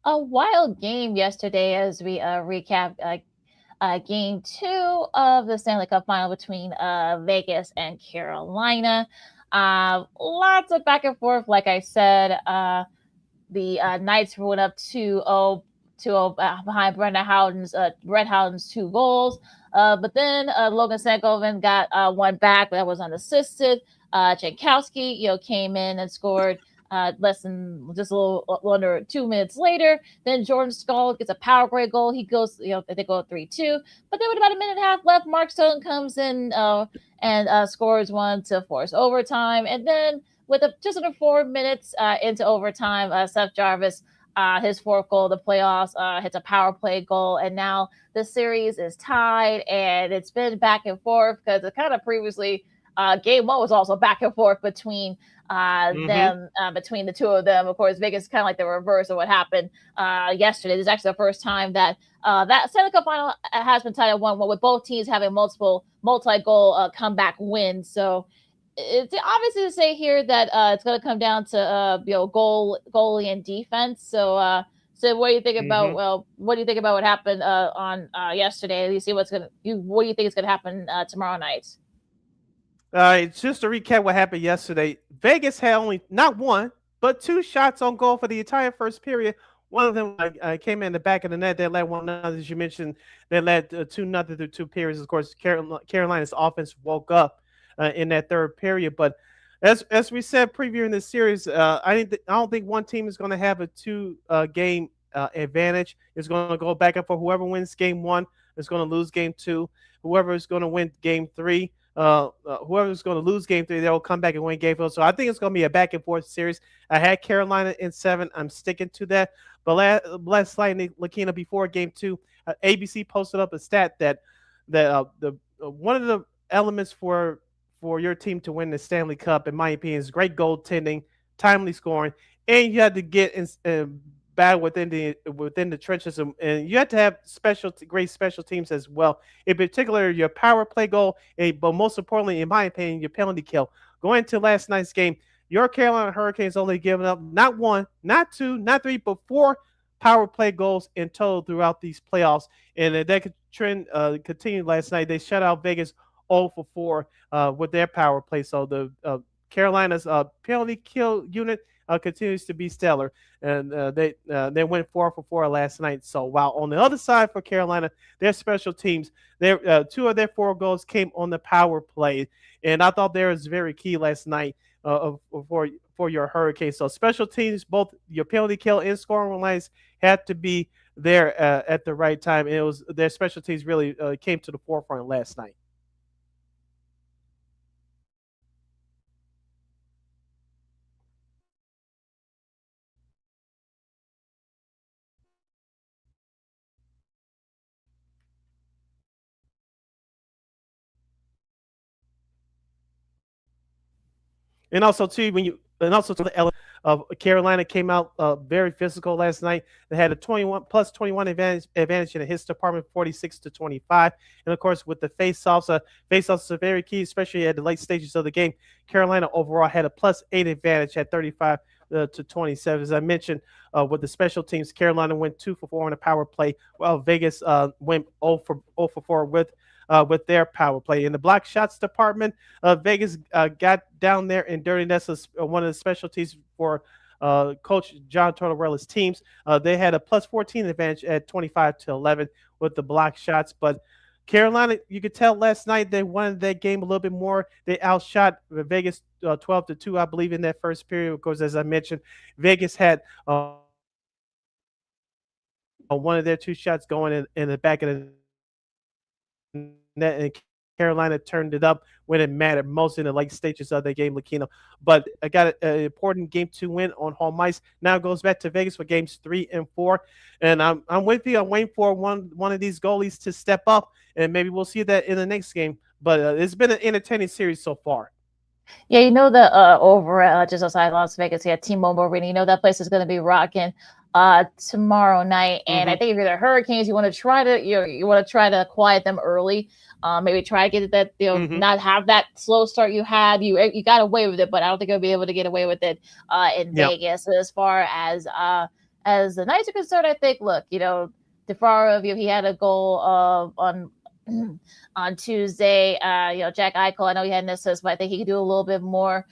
A wild game yesterday as we recap Game 2 of the Stanley Cup Final between Vegas and Carolina. Lots of back and forth. Like I said, the Knights went up 2-0 behind Brett Howden's 2 goals. But then Logan Stankoven got one back that was unassisted. Jankowski, came in and scored just a little under 2 minutes later. Then Jordan Staal gets a power play goal. He goes, they go 3-2. But then with about a minute and a half left, Mark Stone comes in and scores one to force overtime. And then with just under 4 minutes into overtime, Seth Jarvis, his 4th goal of the playoffs, hits a power play goal. And now the series is tied, and it's been back and forth because it kind of previously Game 1 was also back and forth between them, between the two of them. Of course, Vegas is kind of like the reverse of what happened yesterday. This is actually the first time that that Stanley Cup Final has been tied at 1-1, with both teams having multi-goal comeback wins. So it's obviously to say here that it's going to come down to goalie and defense. So what do you think about what do you think about what happened on yesterday? You see what do you think is going to happen tomorrow night? Just to recap what happened yesterday, Vegas had only not one, but 2 shots on goal for the entire first period. One of them came in the back of the net. They led 1-0, as you mentioned. They led 2-0 through 2 periods. Of course, Carolina's offense woke up in that 3rd period. But as we said previewing this series, I don't think one team is going to have a 2-game advantage. It's going to go back and forth. Whoever wins Game 1 is going to lose Game 2. Whoever is going to win Game 3. Whoever's going to lose Game 3, they'll come back and win Game 4. So I think it's going to be a back and forth series. I had Carolina in 7. I'm sticking to that. But last night, LaKeena, before Game 2, ABC posted up a stat that the one of the elements for your team to win the Stanley Cup, in my opinion, is great goaltending, timely scoring, and you had to get in battle within the trenches, and you had to have great special teams as well. In particular, your power play goal, but most importantly, in my opinion, your penalty kill. Going to last night's game, your Carolina Hurricanes only given up not one, not two, not three, but four power play goals in total throughout these playoffs. And that trend continued last night. They shut out Vegas 0 for 4 with their power play. So the Carolina's penalty kill unit continues to be stellar, and they went 4 for 4 last night. So while on the other side for Carolina, their special teams, their 2 of their 4 goals came on the power play, and I thought that was very key last night for your Hurricanes. So special teams, both your penalty kill and scoring lines had to be there at the right time. And it was their special teams really came to the forefront last night. And also too, the element of Carolina came out very physical last night. They had a 21 advantage in the hits department, 46-25. And of course, with the faceoffs are very key, especially at the late stages of the game. Carolina overall had a +8 advantage at 35 to 27. As I mentioned, with the special teams, Carolina went 2 for 4 on the power play, while Vegas went 0 for 4 with their power play. In the block shots department, Vegas got down there and dirty. That's one of the specialties for Coach John Tortorella's teams. They had a +14 advantage at 25-11 with the block shots. But Carolina, you could tell last night they wanted that game a little bit more. They outshot Vegas 12-2, I believe, in that first period. Of course, as I mentioned, Vegas had one of their 2 shots going in the back of the net, and Carolina turned it up when it mattered most in the late stages of the game, LaKeena. But I got an important game 2 win on home ice. Now it goes back to Vegas for games 3 and 4, and I'm with you. I'm waiting for one of these goalies to step up, and maybe we'll see that in the next game. But it's been an entertaining series so far. Yeah, the over just outside Las Vegas, T-Mobile Arena. That place is going to be rocking tomorrow night. And I think if you're the Hurricanes, you want to try to quiet them early. Maybe try to get that not have that slow start you had. You got away with it, but I don't think you'll be able to get away with it in Vegas. So as far as the Knights are concerned, I think DeFaro, he had a goal on Tuesday. Jack Eichel, I know he had an assist, but I think he could do a little bit more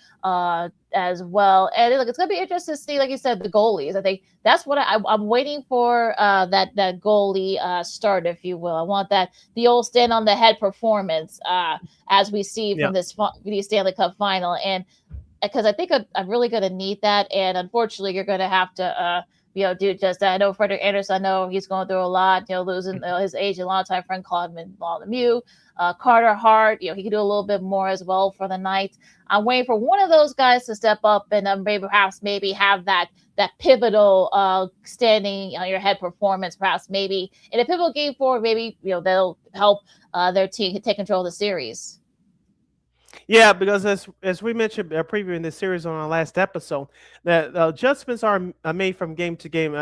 as well. And look, it's going to be interesting to see, like you said, the goalies. I think that's what I'm waiting for, that goalie start, if you will. I want the old stand on the head performance as we see from the Stanley Cup Final. And because I think I'm really going to need that. And unfortunately, you're going to have to do just that. I know Frederick Anderson, I know he's going through a lot, losing his agent, longtime friend Claude Lemieux. Carter Hart, he could do a little bit more as well for the Knights. I'm waiting for one of those guys to step up and maybe have that pivotal standing on your head performance, perhaps maybe in a pivotal game forward, maybe they'll help their team take control of the series. Yeah, because as we mentioned previewing this series on our last episode, that adjustments are made from game to game.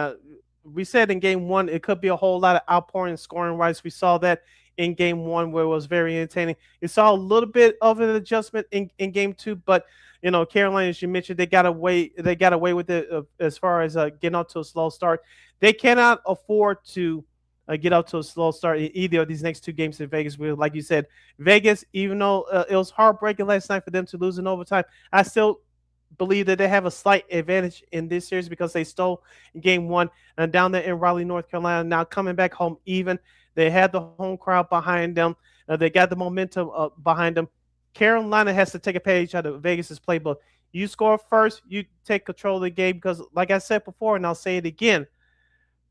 We said in game 1 it could be a whole lot of outpouring scoring wise. We saw that in game 1 where it was very entertaining. You saw a little bit of an adjustment in game 2, but Carolina, as you mentioned, they got away with it as far as getting out to a slow start. They cannot afford to get out to a slow start in either of these next 2 games in Vegas. Like you said, Vegas, even though it was heartbreaking last night for them to lose in overtime, I still believe that they have a slight advantage in this series because they stole game 1 and down there in Raleigh, North Carolina. Now coming back home even, they had the home crowd behind them. They got the momentum behind them. Carolina has to take a page out of Vegas's playbook. You score first, you take control of the game because, like I said before, and I'll say it again,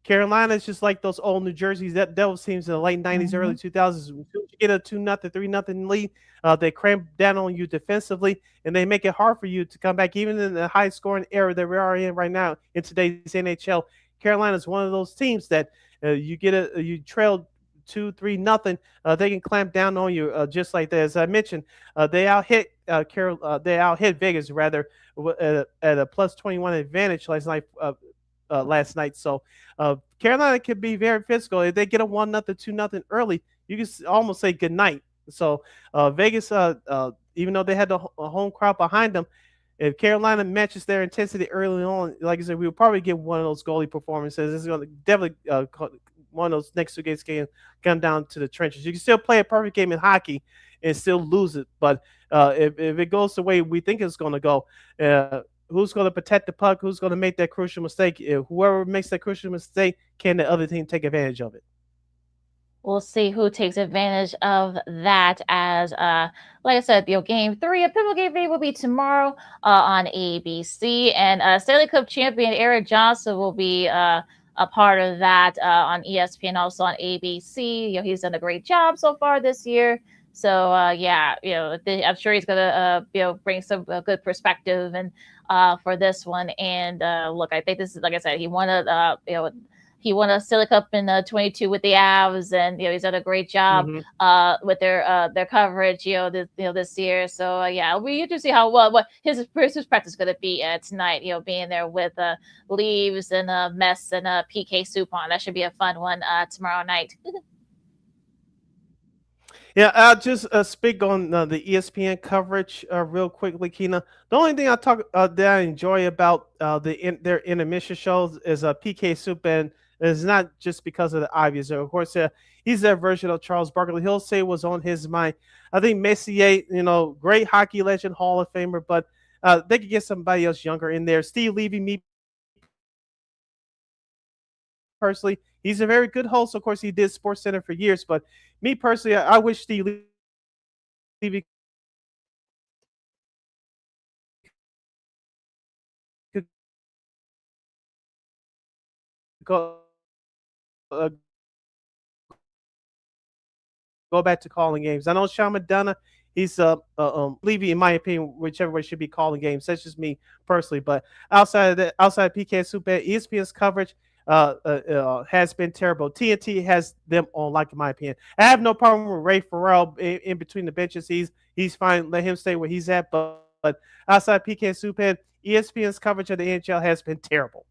Carolina is just like those old New Jersey Devils teams in the late 90s, early 2000s. When you get a 2-0, 3-0 lead, they cramp down on you defensively, and they make it hard for you to come back, even in the high-scoring era that we are in right now in today's NHL. Carolina is one of those teams that you trail 2-3-0, they can clamp down on you just like that. As I mentioned, they out hit Vegas rather at a plus 21 advantage last night. So Carolina could be very physical. If they get a 1-0, 2-0 early, you can almost say good night. So Vegas, even though they had the home crowd behind them, if Carolina matches their intensity early on, like I said, we will probably get one of those goalie performances. It's going to definitely one of those next 2 games can come down to the trenches. You can still play a perfect game in hockey and still lose it, but if it goes the way we think it's going to go, who's going to protect the puck? Who's going to make that crucial mistake? Whoever makes that crucial mistake, can the other team take advantage of it? We'll see who takes advantage of that. As like I said, game 3 of Pivotal Game 3 will be tomorrow on ABC, and Stanley Cup champion Eric Johnson will be a part of that on ESPN, also on ABC. He's done a great job so far this year. So yeah, I'm sure he's gonna bring some good perspective and for this one. And look, I think this is, like I said, he won a Stanley Cup in 22 with the Avs, and he's done a great job with their coverage this year. So yeah, it'll be interesting to see how what his perspective is going to be tonight. Being there with Leaves and Mess and PK Subban. That should be a fun one tomorrow night. Yeah, I'll just speak on the ESPN coverage real quickly, Keena. The only thing that I enjoy about their intermission shows is PK Subban. It's not just because of the obvious. Of course, he's that version of Charles Barkley. He'll say what's on his mind. I think Messier, great hockey legend, Hall of Famer, but they could get somebody else younger in there. Steve Levy, me personally, he's a very good host. Of course, he did Sports Center for years, but me personally, I wish Steve Levy could go back to calling games. I know Sean McDonough, he's Levy, in my opinion, whichever way should be calling games. That's just me personally. But outside of PK Subban, ESPN's coverage has been terrible. TNT has them on, like, in my opinion. I have no problem with Ray Farrell in between the benches. He's fine. Let him stay where he's at. But outside PK Subban, ESPN's coverage of the NHL has been terrible.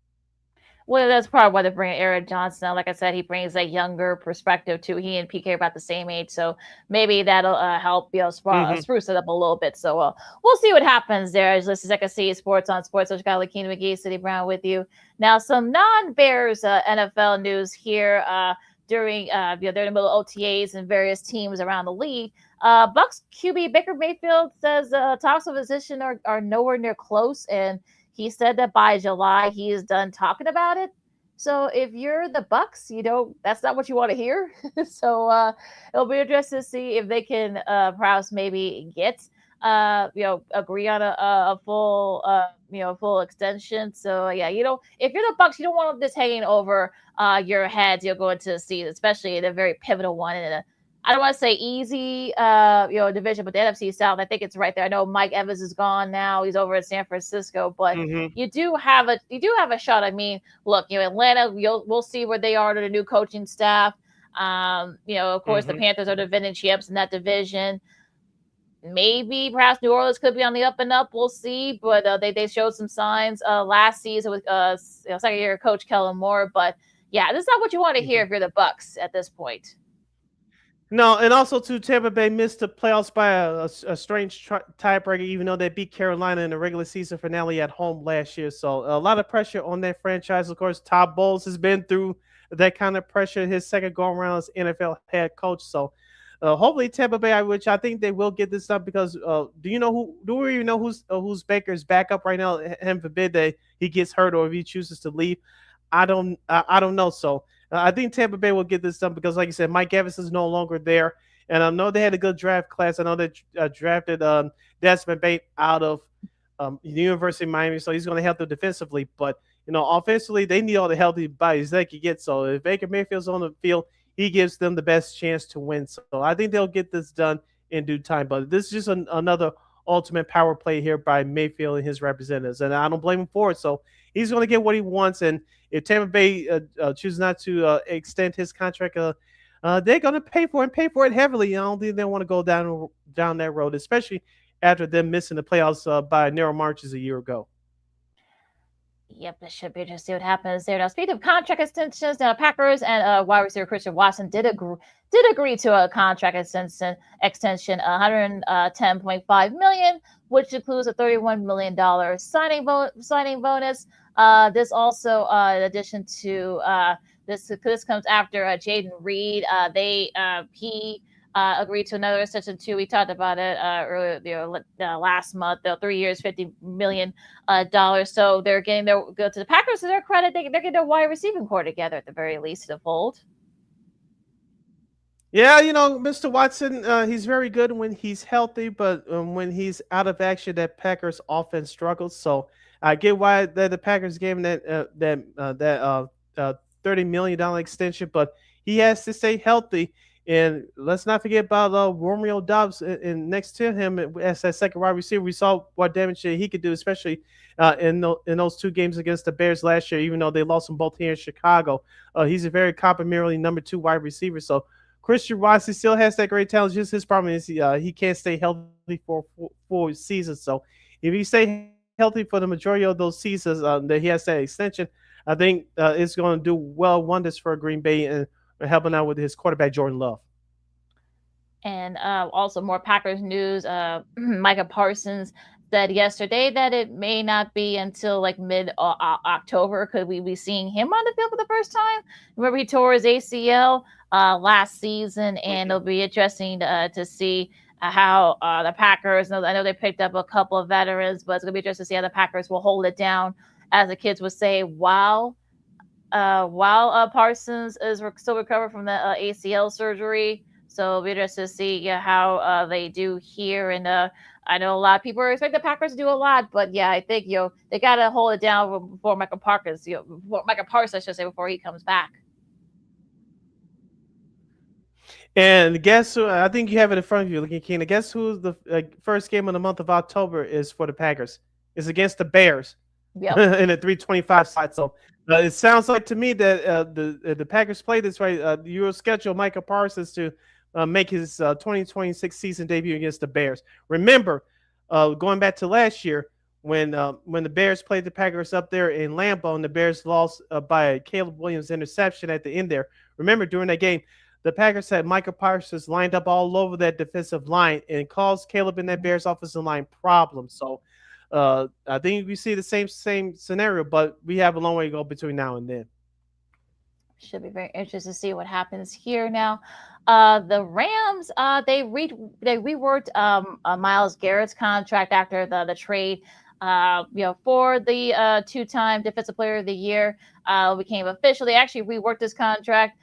Well, that's probably why they bring Eric Johnson. Like I said, he brings a younger perspective too. He and PK are about the same age, so maybe that'll help spruce it up a little bit. So we'll see what happens there. As this is LaKeena Sports on Sports. So got LaKeena, McGee, Sidney Brown with you. Now, some non-Bears NFL news here. During they're in the middle of OTAs and various teams around the league. Bucks QB Baker Mayfield says talks of position are nowhere near close, and he said that by July he is done talking about it. So if you're the Bucks, that's not what you want to hear. So it'll be interesting to see if they can perhaps maybe get agree on a full extension. So yeah, if you're the Bucks, you don't want this hanging over your heads. You'll go into the season, especially in a very pivotal one in I don't want to say easy, division, but the NFC South, I think it's right there. I know Mike Evans is gone now; he's over at San Francisco, but you do have a shot. I mean, look, Atlanta, we'll see where they are under the new coaching staff. Of course, the Panthers are defending champs in that division. Maybe perhaps New Orleans could be on the up and up. We'll see, but they showed some signs last season with second year coach Kellen Moore. But yeah, this is not what you want to hear if you're the Bucks at this point. No, and also too, Tampa Bay missed the playoffs by a strange tiebreaker, even though they beat Carolina in the regular season finale at home last year. So a lot of pressure on that franchise. Of course, Todd Bowles has been through that kind of pressure his second go around as NFL head coach. So hopefully Tampa Bay, which I think they will get this up, because do we even know who's Baker's backup right now? Heaven forbid that he gets hurt or if he chooses to leave. I don't know. So I think Tampa Bay will get this done because, like you said, Mike Evans is no longer there. And I know they had a good draft class. I know they drafted Desmond Bate out of the University of Miami, so he's going to help them defensively. But, offensively, they need all the healthy bodies they can get. So if Baker Mayfield's on the field, he gives them the best chance to win. So I think they'll get this done in due time. But this is just another ultimate power play here by Mayfield and his representatives. And I don't blame him for it. So he's going to get what he wants. And if Tampa Bay chooses not to extend his contract they're going to pay for it and pay for it heavily. I don't think they want to go down that road, especially after them missing the playoffs by narrow margins a year ago. Yep, it should be interesting to see what happens there. Now, speaking of contract extensions, now Packers and wide receiver Christian Watson did agree to a contract extension, $110.5 million, which includes a $31 million signing bonus. This also, in addition to this comes after Jaden Reed. He agreed to another extension too. We talked about it earlier, last month. 3 years, $50 million. So they're getting go to the Packers to their credit. They're getting their wide receiving core together at the very least to fold. Yeah, Mr. Watson, he's very good when he's healthy, but when he's out of action, that Packers offense struggles. So I get why the Packers gave him that $30 million extension, but he has to stay healthy. And let's not forget about Romeo Doubs and next to him as that second wide receiver. We saw what damage he could do, especially in those 2 games against the Bears last year, even though they lost them both here in Chicago. He's a very complimentary number 2 wide receiver. So Christian Watson still has that great talent. Just his problem is he can't stay healthy for 4 seasons. So if he stay healthy for the majority of those seasons that he has that extension, I think it's going to do wonders for Green Bay and helping out with his quarterback, Jordan Love. And also more Packers news. Micah Parsons said yesterday that it may not be until like mid-October could we be seeing him on the field for the first time. Remember, he tore his ACL last season, and it'll be interesting to see how the Packers, I know they picked up a couple of veterans, but it's going to be interesting to see how the Packers will hold it down, as the kids would say, while Parsons is still recovering from the ACL surgery. So it'll be interesting to see how they do here. And I know a lot of people expect the Packers to do a lot, but I think they got to hold it down before Micah Parsons, I should say, before he comes back. And guess who? I think you have it in front of you, LaKeena. Guess who the first game of the month of October is for the Packers? It's against the Bears. Yep. In a 325 slot. So it sounds like to me that the Packers play this right. You will schedule Micah Parsons to make his 2026 season debut against the Bears. Remember, going back to last year when the Bears played the Packers up there in Lambeau and the Bears lost by a Caleb Williams interception at the end there. Remember, during that game, the Packers had Micah Parsons lined up all over that defensive line and caused Caleb and that Bears offensive line problems. So I think we see the same scenario, but we have a long way to go between now and then. Should be very interesting to see what happens here now. The Rams, they reworked Myles Garrett's contract after the trade. For the 2-time Defensive Player of the Year became official. They actually reworked this contract.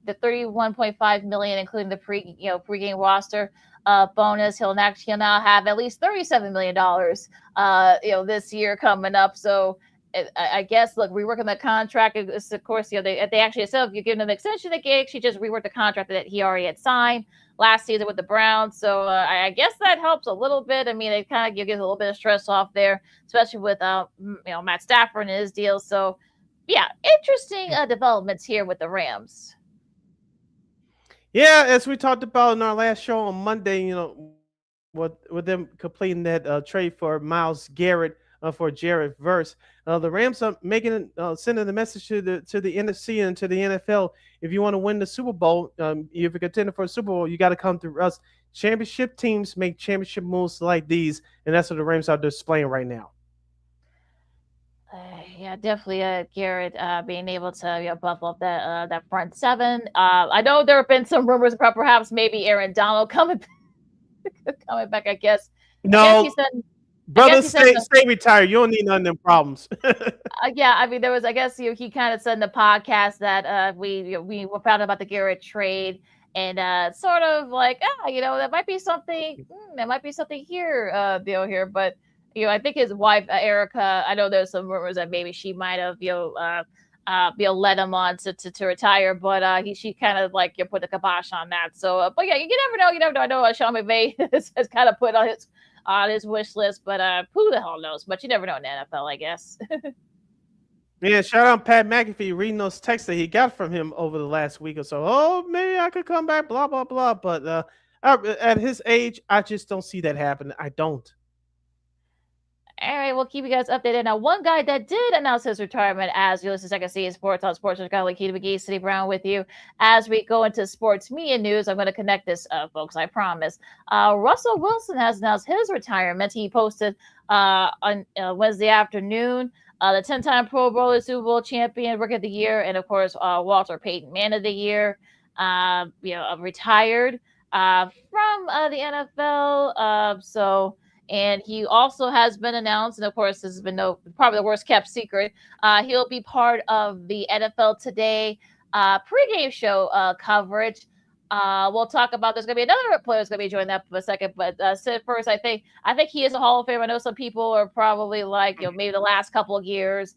The $31.5 million, including the pregame roster bonus. He'll now have at least $37 million, this year coming up. So I guess, look, reworking the contract. Of course, they actually said if you're giving them an extension, they actually just reworked the contract that he already had signed last season with the Browns. So I guess that helps a little bit. I mean, it kind of gives a little bit of stress off there, especially with Matt Stafford and his deal. So yeah, interesting developments here with the Rams. Yeah, as we talked about in our last show on Monday, with them completing that trade for Myles Garrett for Jared Verse, the Rams are sending the message to the NFC and to the NFL. If you want to win the Super Bowl, if you're contending for a Super Bowl, you got to come through us. Championship teams make championship moves like these, and that's what the Rams are displaying right now. Yeah, definitely Garrett being able to buff up that front seven. I know there have been some rumors about perhaps maybe Aaron Donald coming back, I guess. No, brother, stay retired. You don't need none of them problems. Yeah, I mean, there was, I guess, he kind of said in the podcast that we found out about the Garrett trade and sort of like, that might be something. There might be something here, here, but. I think his wife, Erica, I know there's some rumors that maybe she might have, led him on to retire, but she kind of like put the kibosh on that. So, but yeah, you never know. I know Sean McVay has kind of put on his wish list, but who the hell knows? But you never know in the NFL, I guess. Yeah, shout out Pat McAfee reading those texts that he got from him over the last week or so. Oh, maybe I could come back, blah blah blah. But at his age, I just don't see that happening. I don't. All right, we'll keep you guys updated. Now, one guy that did announce his retirement as you listen to Second City Sports on Sports Chicago, LaKeena McGee, City Brown with you. As we go into sports media news, I'm going to connect this, folks, I promise. Russell Wilson has announced his retirement. He posted on Wednesday afternoon the 10-time Pro Bowler, Super Bowl champion, Rookie of the Year, and of course, Walter Payton, Man of the Year, retired from the NFL. And he also has been announced, and of course, this has been probably the worst kept secret. He'll be part of the NFL Today pregame show coverage. We'll talk about. There's going to be another player who's going to be joining that for a second. But Sid, first, I think he is a Hall of Famer. I know some people are probably like, maybe the last couple of years.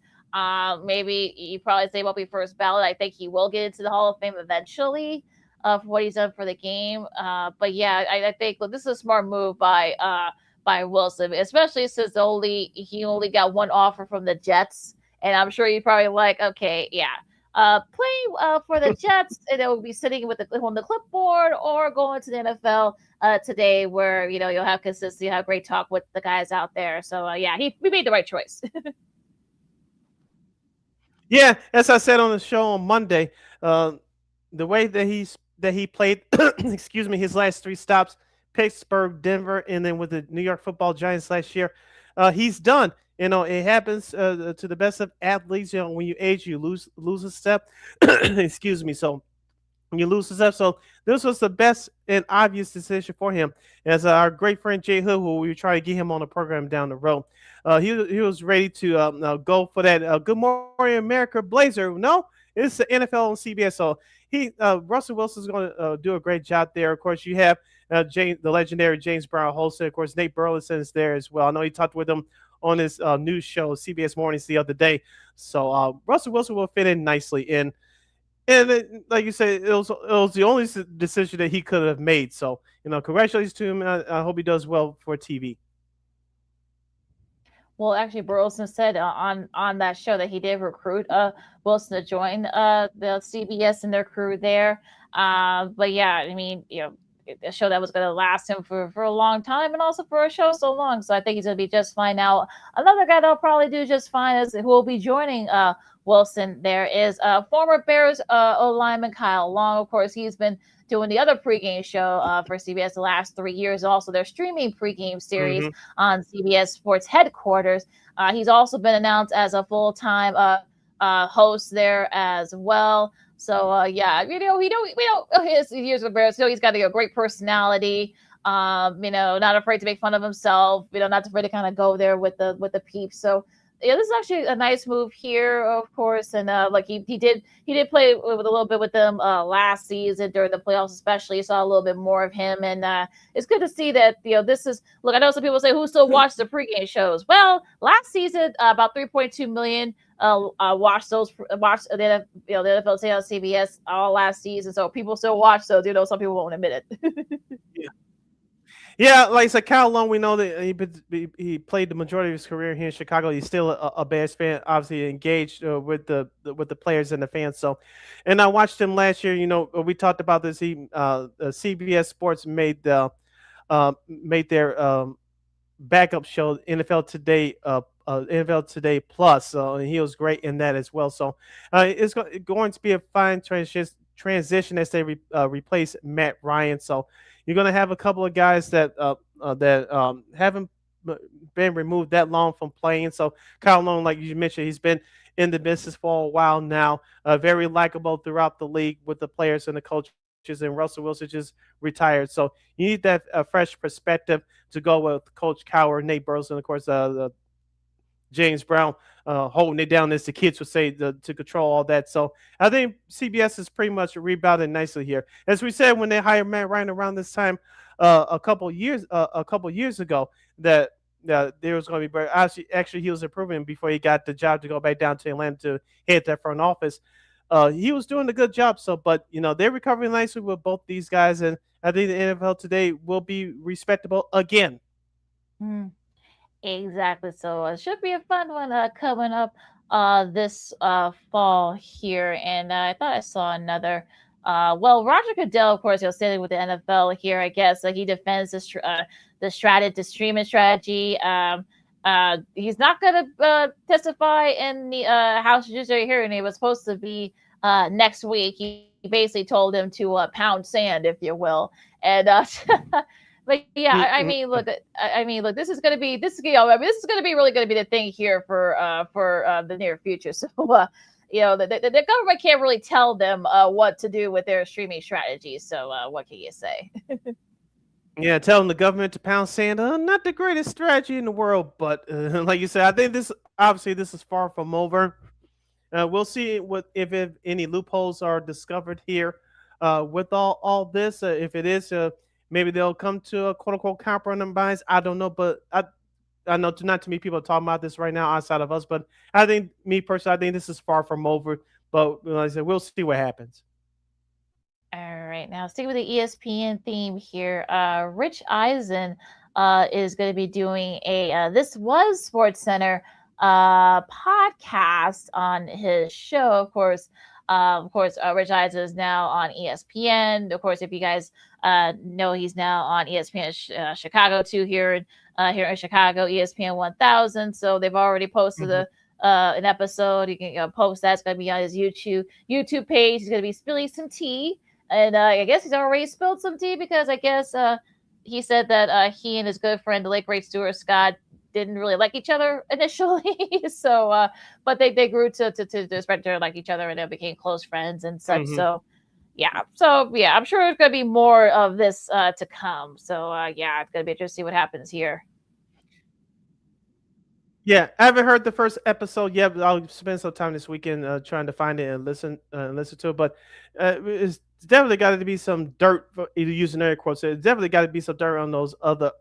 Maybe you probably say won't be first ballot. I think he will get into the Hall of Fame eventually for what he's done for the game. But yeah, I think this is a smart move by Wilson, especially since he only got one offer from the Jets, and I'm sure you're probably like, okay, yeah, playing for the Jets, and it will be sitting on the clipboard or going to the NFL today, where you'll have consistency, have great talk with the guys out there. So yeah, we made the right choice. Yeah, as I said on the show on Monday, the way that he played, excuse me, his last three stops. Pittsburgh, Denver, and then with the New York Football Giants last year, he's done. It happens to the best of athletes. When you age, you lose a step. Excuse me. So you lose a step. So this was the best and obvious decision for him. As our great friend Jay Hood, who we were trying to get him on the program down the road, he was ready to go for that Good Morning America Blazer. No, it's the NFL on CBS. So Russell Wilson's going to do a great job there. Of course, you have the legendary James Brown Holstead. Of course, Nate Burleson is there as well. I know he talked with him on his news show, CBS Mornings, the other day. So Russell Wilson will fit in nicely in. And like you said, it was the only decision that he could have made. So, congratulations to him. I hope he does well for TV. Well, actually, Burleson said on that show that he did recruit Wilson to join the CBS and their crew there. But yeah, I mean, a show that was going to last him for a long time, and also for a show so long. So I think he's going to be just fine. Now, another guy that'll probably do just fine is who will be joining Wilson there is former Bears O-lineman Kyle Long. Of course, he's been doing the other pregame show for CBS the last 3 years. Also, their streaming pregame series on CBS Sports headquarters. He's also been announced as a full-time host there as well. So yeah, we know his years with Bears. He's got a great personality. Not afraid to make fun of himself. Not afraid to kind of go there with the peeps. So yeah, this is actually a nice move here, of course. And like he did play with a little bit with them last season during the playoffs, especially. You saw a little bit more of him, and it's good to see that this is. Look, I know some people say who still watch the pregame shows. Well, last season about 3.2 million. Watch the NFL say on CBS all last season, so people still watch those. Some people won't admit it. Yeah, like I said, Kyle Long, we know that he played the majority of his career here in Chicago. He's still a Bears fan, obviously engaged with the players and the fans. So, and I watched him last year. We talked about this. CBS Sports made their backup show, NFL Today, NFL Today Plus. And he was great in that as well. So, it's going to be a fine transition as they replace Matt Ryan. So. You're going to have a couple of guys that haven't been removed that long from playing. So Kyle Long, like you mentioned, he's been in the business for a while now. Very likable throughout the league with the players and the coaches. And Russell Wilson just retired. So you need that fresh perspective to go with Coach Cowher, Nate Burleson, of course, James Brown holding it down, as the kids would say, to control all that. So I think CBS is pretty much rebounded nicely here. As we said, when they hired Matt Ryan around this time a couple years ago, that there was going to be actually he was improving before he got the job to go back down to Atlanta to head that front office. He was doing a good job. So, but they're recovering nicely with both these guys, and I think the NFL today will be respectable again. Exactly. So it should be a fun one coming up this fall here, and I thought I saw another. Well, Roger Goodell, of course, he'll stay with the NFL here. I guess like he defends the streaming strategy. He's not going to testify in the House Judiciary hearing. It was supposed to be next week. He basically told him to pound sand, if you will, and. But yeah, I mean, look, look, this is gonna be this is gonna be really gonna be the thing here for the near future. So, the government can't really tell them what to do with their streaming strategies. So, what can you say? Yeah, telling the government to pound sand, not the greatest strategy in the world, but like you said, I think this is far from over. We'll see if any loopholes are discovered here with all this. If it is, maybe they'll come to a quote unquote compromise. I don't know, but I know not too many people are talking about this right now outside of us. But I think me personally, I think this is far from over. But like I said, we'll see what happens. All right, now sticking with the ESPN theme here, Rich Eisen is going to be doing a This Was Sports Center podcast on his show. Of course, Rich Eisen is now on ESPN. Of course, if you guys know, he's now on ESPN Chicago too here in Chicago, ESPN 1000. So they've already posted an episode. You can post that. It's going to be on his YouTube page. He's going to be spilling some tea. And I guess he's already spilled some tea because I guess he said that he and his good friend, the late great Stuart Scott, didn't really like each other initially. So, but they grew to respect to like each other and they became close friends and such. So, yeah. I'm sure there's going to be more of this to come. So, yeah, it's going to be interesting to see what happens here. Yeah, I haven't heard the first episode yet, but I'll spend some time this weekend trying to find it and listen to it. But it's definitely got to be some dirt, using air quotes. It's definitely got to be some dirt on those other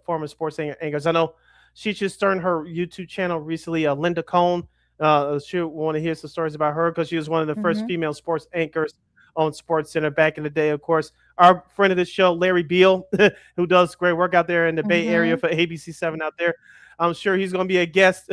former sports anchors. I know she just turned her YouTube channel recently. Linda Cohn. She want to hear some stories about her because she was one of the first female sports anchors on Sports Center back in the day. Of course, our friend of the show, Larry Beal, who does great work out there in the Bay Area for ABC7 out there. I'm sure he's going to be a guest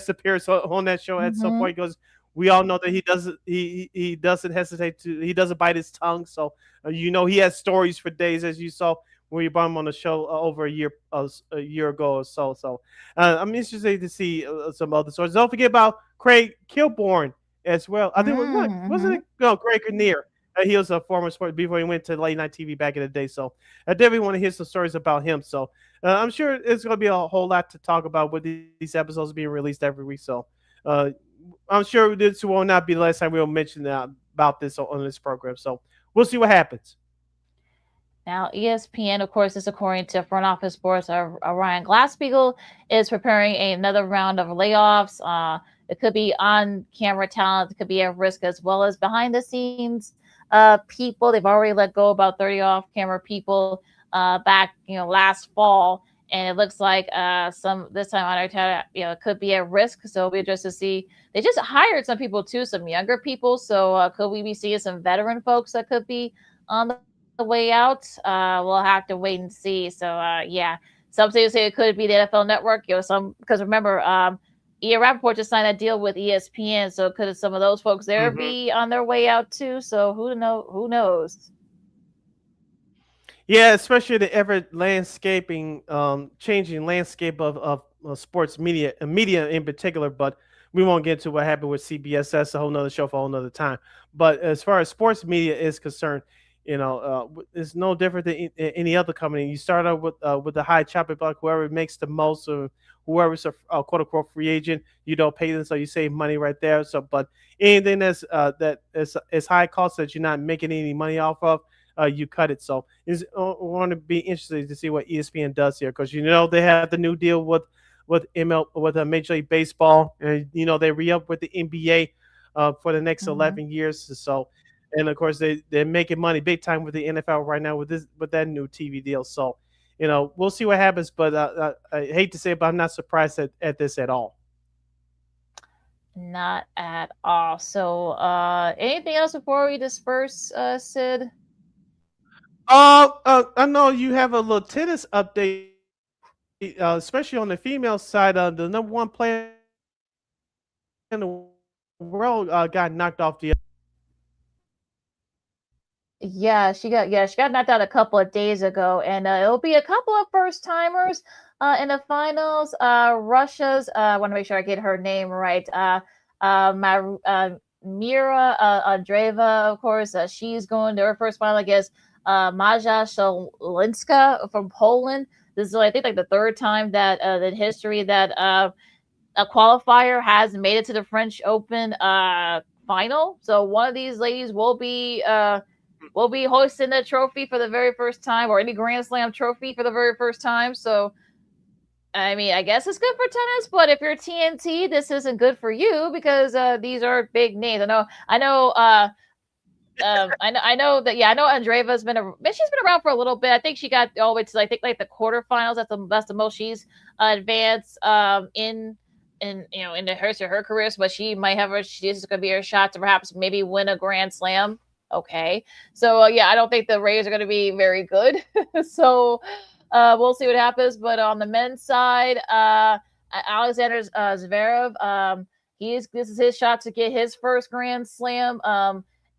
appearance on that show at some point because we all know that he doesn't hesitate he doesn't bite his tongue. So he has stories for days, as you saw when we brought him on the show over a year ago or so. So I'm interested to see some other stories. Don't forget about Craig Kilborn as well. I think wasn't it? No, Craig Kinnear. He was a former sport before he went to late night TV back in the day. So I definitely want to hear some stories about him. So I'm sure it's going to be a whole lot to talk about with these episodes being released every week. So I'm sure this will not be the last time we'll mention about this on this program. So we'll see what happens. Now, ESPN, of course, is according to front office sports. Ryan Glassspiegel is preparing another round of layoffs. It could be on-camera talent. It could be at risk as well as behind-the-scenes people. They've already let go about 30 off-camera people back, last fall, and it looks like some this time on our time, it could be at risk. So it'll be interesting to see. They just hired some people too, some younger people. So could we be seeing some veteran folks that could be on the way out? We'll have to wait and see. So yeah, some say it could be the NFL Network. Because remember, Ian Rappaport just signed a deal with ESPN, so could some of those folks there be on their way out too? So who knows? Yeah, especially the ever changing landscape of sports media in particular. But we won't get into what happened with CBS. That's a whole nother show for a whole nother time. But as far as sports media is concerned, it's no different than any other company. You start out with the high chopping block, whoever makes the most, or whoever's a quote unquote free agent, you don't pay them, so you save money right there. So, but anything that is high cost that you're not making any money off of, you cut it. So it's going to be interesting to see what ESPN does here, because they have the new deal with Major League Baseball, and they re-up with the NBA for the next 11 years or so. And of course, they're making money big time with the NFL right now with that new TV deal. So, we'll see what happens. But I hate to say it, but I'm not surprised at this at all. Not at all. So, anything else before we disperse, Sid? I know you have a little tennis update, especially on the female side. The number one player in the world got knocked off the. She got knocked out a couple of days ago, and it'll be a couple of first timers in the finals. Russia's I want to make sure I get her name right. Mira Andreeva, of course, she's going to her first final against Maja Shalinska from Poland. This is, I think, like the third time that in history that a qualifier has made it to the French Open final. So one of these ladies will be hoisting the trophy for the very first time, or any Grand Slam trophy for the very first time. So, I mean, I guess it's good for tennis, but if you're TNT, this isn't good for you because these are big names. I know that. Yeah, I know Andreeva's she's been around for a little bit. I think she got all the way to, I think, like the quarterfinals. That's the most she's advanced in her career. But she might have she's going to be her shot to perhaps maybe win a Grand Slam. Okay, so I don't think the Rays are going to be very good. So we'll see what happens. But on the men's side, Alexander Zverev, this is his shot to get his first Grand Slam.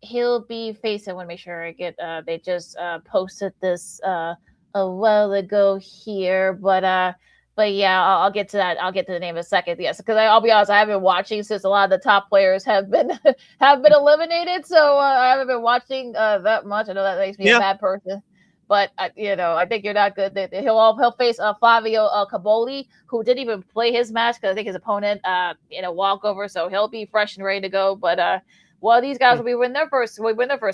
He'll be facing. I want to make sure I get. They just posted this a while ago here, but yeah, I'll get to that. I'll get to the name in a second. Yes, because I'll be honest, I haven't been watching since a lot of the top players have been eliminated. So I haven't been watching that much. I know that makes me a bad person, but I think you're not good. He'll face Flavio Caboli, who didn't even play his match because I think his opponent in a walkover. So he'll be fresh and ready to go. But these guys will win their first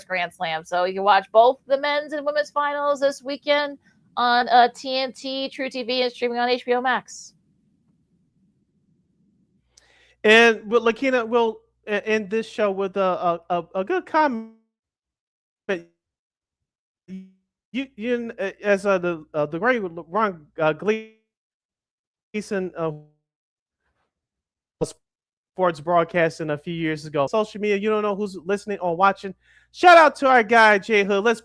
Grand Slam. So you can watch both the men's and women's finals this weekend on TNT, True TV, and streaming on HBO Max. And LaKeena will end this show with a good comment. You as the great Ron Gleason sports broadcasting a few years ago. Social media, you don't know who's listening or watching. Shout out to our guy Jay Hood. Let's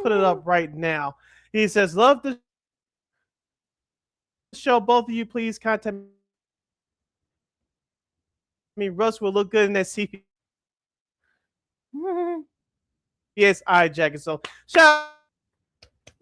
put it up right now. He says, "Love the show. Both of you, please contact me. Russ will look good in that CP." Yes, jacket. So shout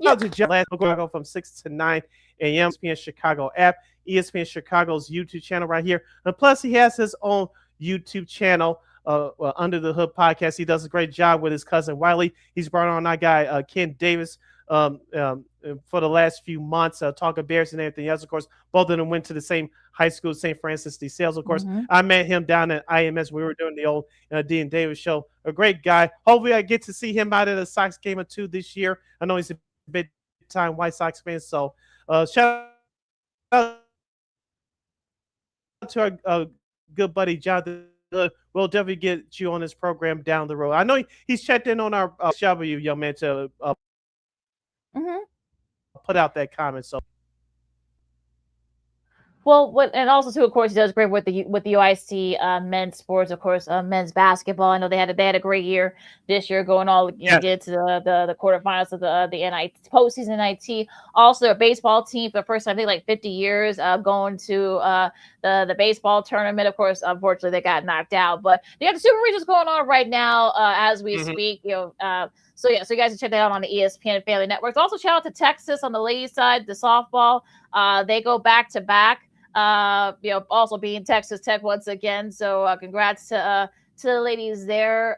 out to John. Last go from 6 to 9 a.m. ESPN Chicago app, ESPN Chicago's YouTube channel right here, and plus he has his own YouTube channel. Under the Hood podcast. He does a great job with his cousin Wiley. He's brought on our guy Ken Davis for the last few months, talking Bears and everything else. Of course, both of them went to the same high school, St. Francis de Sales. Of course, I met him down at IMS. We were doing the old Dean Davis show. A great guy. Hopefully, I get to see him out at a Sox game or two this year. I know he's a big time White Sox fan. So shout out to our good buddy Jonathan. We'll definitely get you on this program down the road. I know he's checked in on our W, young man, to put out that comment. So, and also too, of course, he does great with the UIC men's sports, of course, men's basketball. I know they had a great year this year, going all get to the quarterfinals of the NIT postseason NIT. Also, their baseball team for the first time, I think, like 50 years, going to the baseball tournament. Of course, unfortunately, they got knocked out, but they have the Super Regionals going on right now as we speak. So you guys can check that out on the ESPN Family Networks. Also, shout out to Texas on the ladies' side, the softball. They go back to back. Also being Texas Tech once again. So congrats to the ladies there.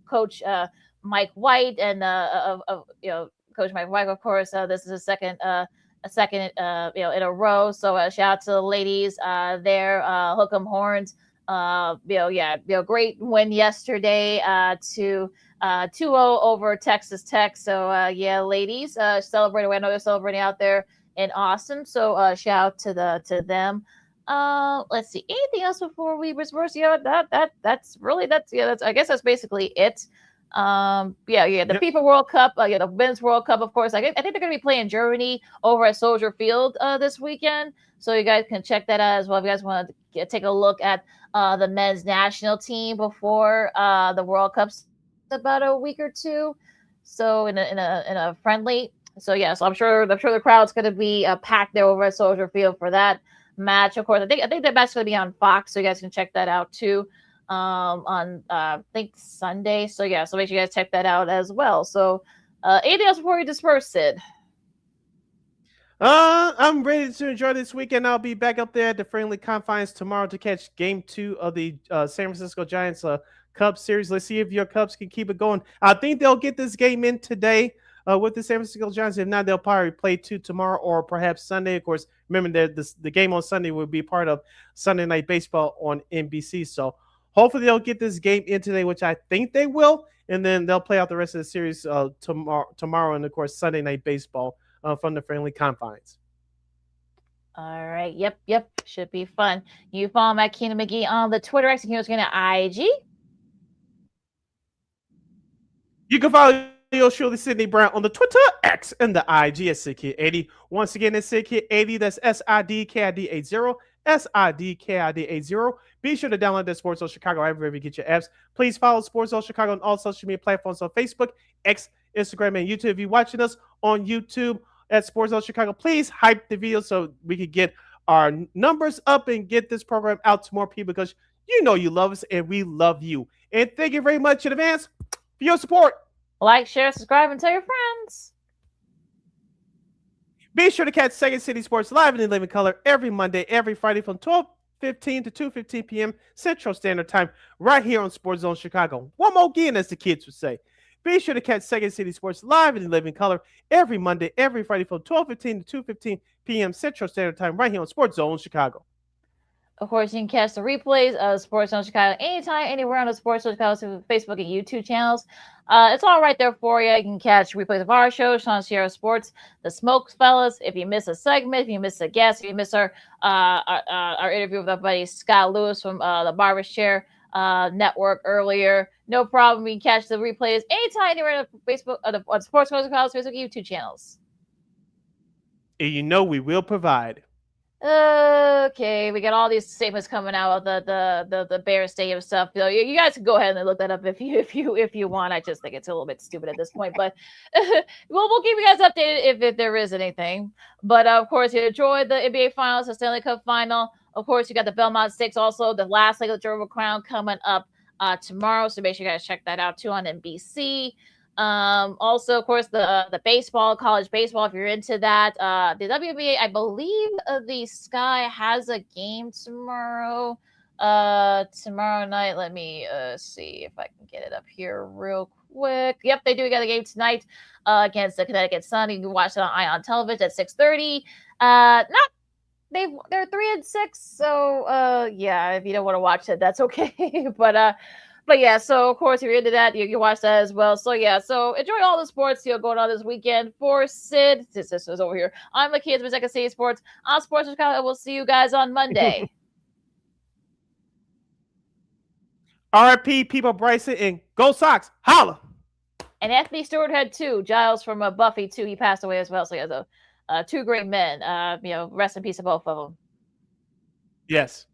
Coach Mike White and Coach Mike White. Of course, this is a second in a row. So shout out to the ladies there. Hook 'em horns. Great win yesterday to 2-0 over Texas Tech. So ladies, celebrating. I know they're celebrating out there in Austin. So shout out to them. Let's see. Anything else before we reverse? I guess that's basically it. The FIFA World Cup, the Men's World Cup, of course. I think they're going to be playing Germany over at Soldier Field this weekend. So you guys can check that out as well if you guys want to take a look at the men's national team before the World Cup's about a week or two. So in a friendly. So I'm sure the crowd's going to be packed there over at Soldier Field for that. match. Of course, I think that match's going to be on Fox, so you guys can check that out too on I think Sunday. So yeah, so make sure you guys check that out as well. So anything else before we disperse, Sid? I'm ready to enjoy this weekend. I'll be back up there at the friendly confines tomorrow to catch Game 2 of the San Francisco Giants Cubs series. Let's see if your Cubs can keep it going. I think they'll get this game in today with the San Francisco Giants. If not, they'll probably play 2 tomorrow or perhaps Sunday. Of course, remember that the game on Sunday will be part of Sunday Night Baseball on NBC. So hopefully they'll get this game in today, which I think they will, and then they'll play out the rest of the series tomorrow, and of course Sunday Night Baseball from the friendly confines. All right. Yep. Should be fun. You follow LaKeena McGee on the Twitter X and here's going to IG. You can follow yours truly, Sidney Brown, on the Twitter X and the IG at SidKid80. Once again, it's SidKid80. That's SIDKID80. SIDKID80. Be sure to download the Sports Zone Chicago wherever you get your apps. Please follow Sports Zone Chicago on all social media platforms on Facebook, X, Instagram, and YouTube. If you're watching us on YouTube at Sports Zone Chicago, please hype the video so we can get our numbers up and get this program out to more people, because you know you love us and we love you. And thank you very much in advance for your support. Like, share, subscribe, and tell your friends. Be sure to catch Second City Sports live in the living color every Monday, every Friday from 12:15 to 2:15 p.m. Central Standard Time right here on Sports Zone Chicago. One more again, as the kids would say. Be sure to catch Second City Sports live in the living color every Monday, every Friday from 12:15 to 2:15 p.m. Central Standard Time right here on Sports Zone Chicago. Of course, you can catch the replays of Sports Zone Chicago anytime, anywhere on the Sports Zone Chicago Facebook and YouTube channels. It's all right there for you. You can catch replays of our show, Sean Sierra Sports, The Smokes Fellas. If you miss a segment, if you miss a guest, if you miss our interview with our buddy Scott Lewis from the Barbers Chari Network earlier, no problem. You can catch the replays anytime, anywhere on the Facebook, on Sports Zone Chicago's Facebook and YouTube channels. And you know we will provide. Okay, we got all these statements coming out of the Bears Stadium stuff. You guys can go ahead and look that up if you want. I just think it's a little bit stupid at this point, but we'll keep you guys updated if there is anything. But of course, you enjoyed the NBA Finals, the Stanley Cup Final. Of course, you got the Belmont Stakes, also the last leg of the Triple Crown coming up tomorrow. So make sure you guys check that out too on NBC. Also, of course, the baseball, college baseball, if you're into that. The WNBA, I believe the Sky has a game tomorrow night. Let me see if I can get it up here real quick. Yep, they do got a game tonight against the Connecticut Sun. You can watch it on Ion Television at 6:30. They're 3-6, so yeah, if you don't want to watch it, that's okay. But yeah, so of course, if you're into that, you can watch that as well. So yeah, so enjoy all the sports going on this weekend. For Sid, this is over here. I'm LaKeena with Second City Sports on Sports Chicago. We'll see you guys on Monday. R.I.P. People Bryson and Go Sox. Holla! And Anthony Stewart had 2. Giles from Buffy too. He passed away as well. So yeah, 2 great men. Rest in peace to both of them. Yes.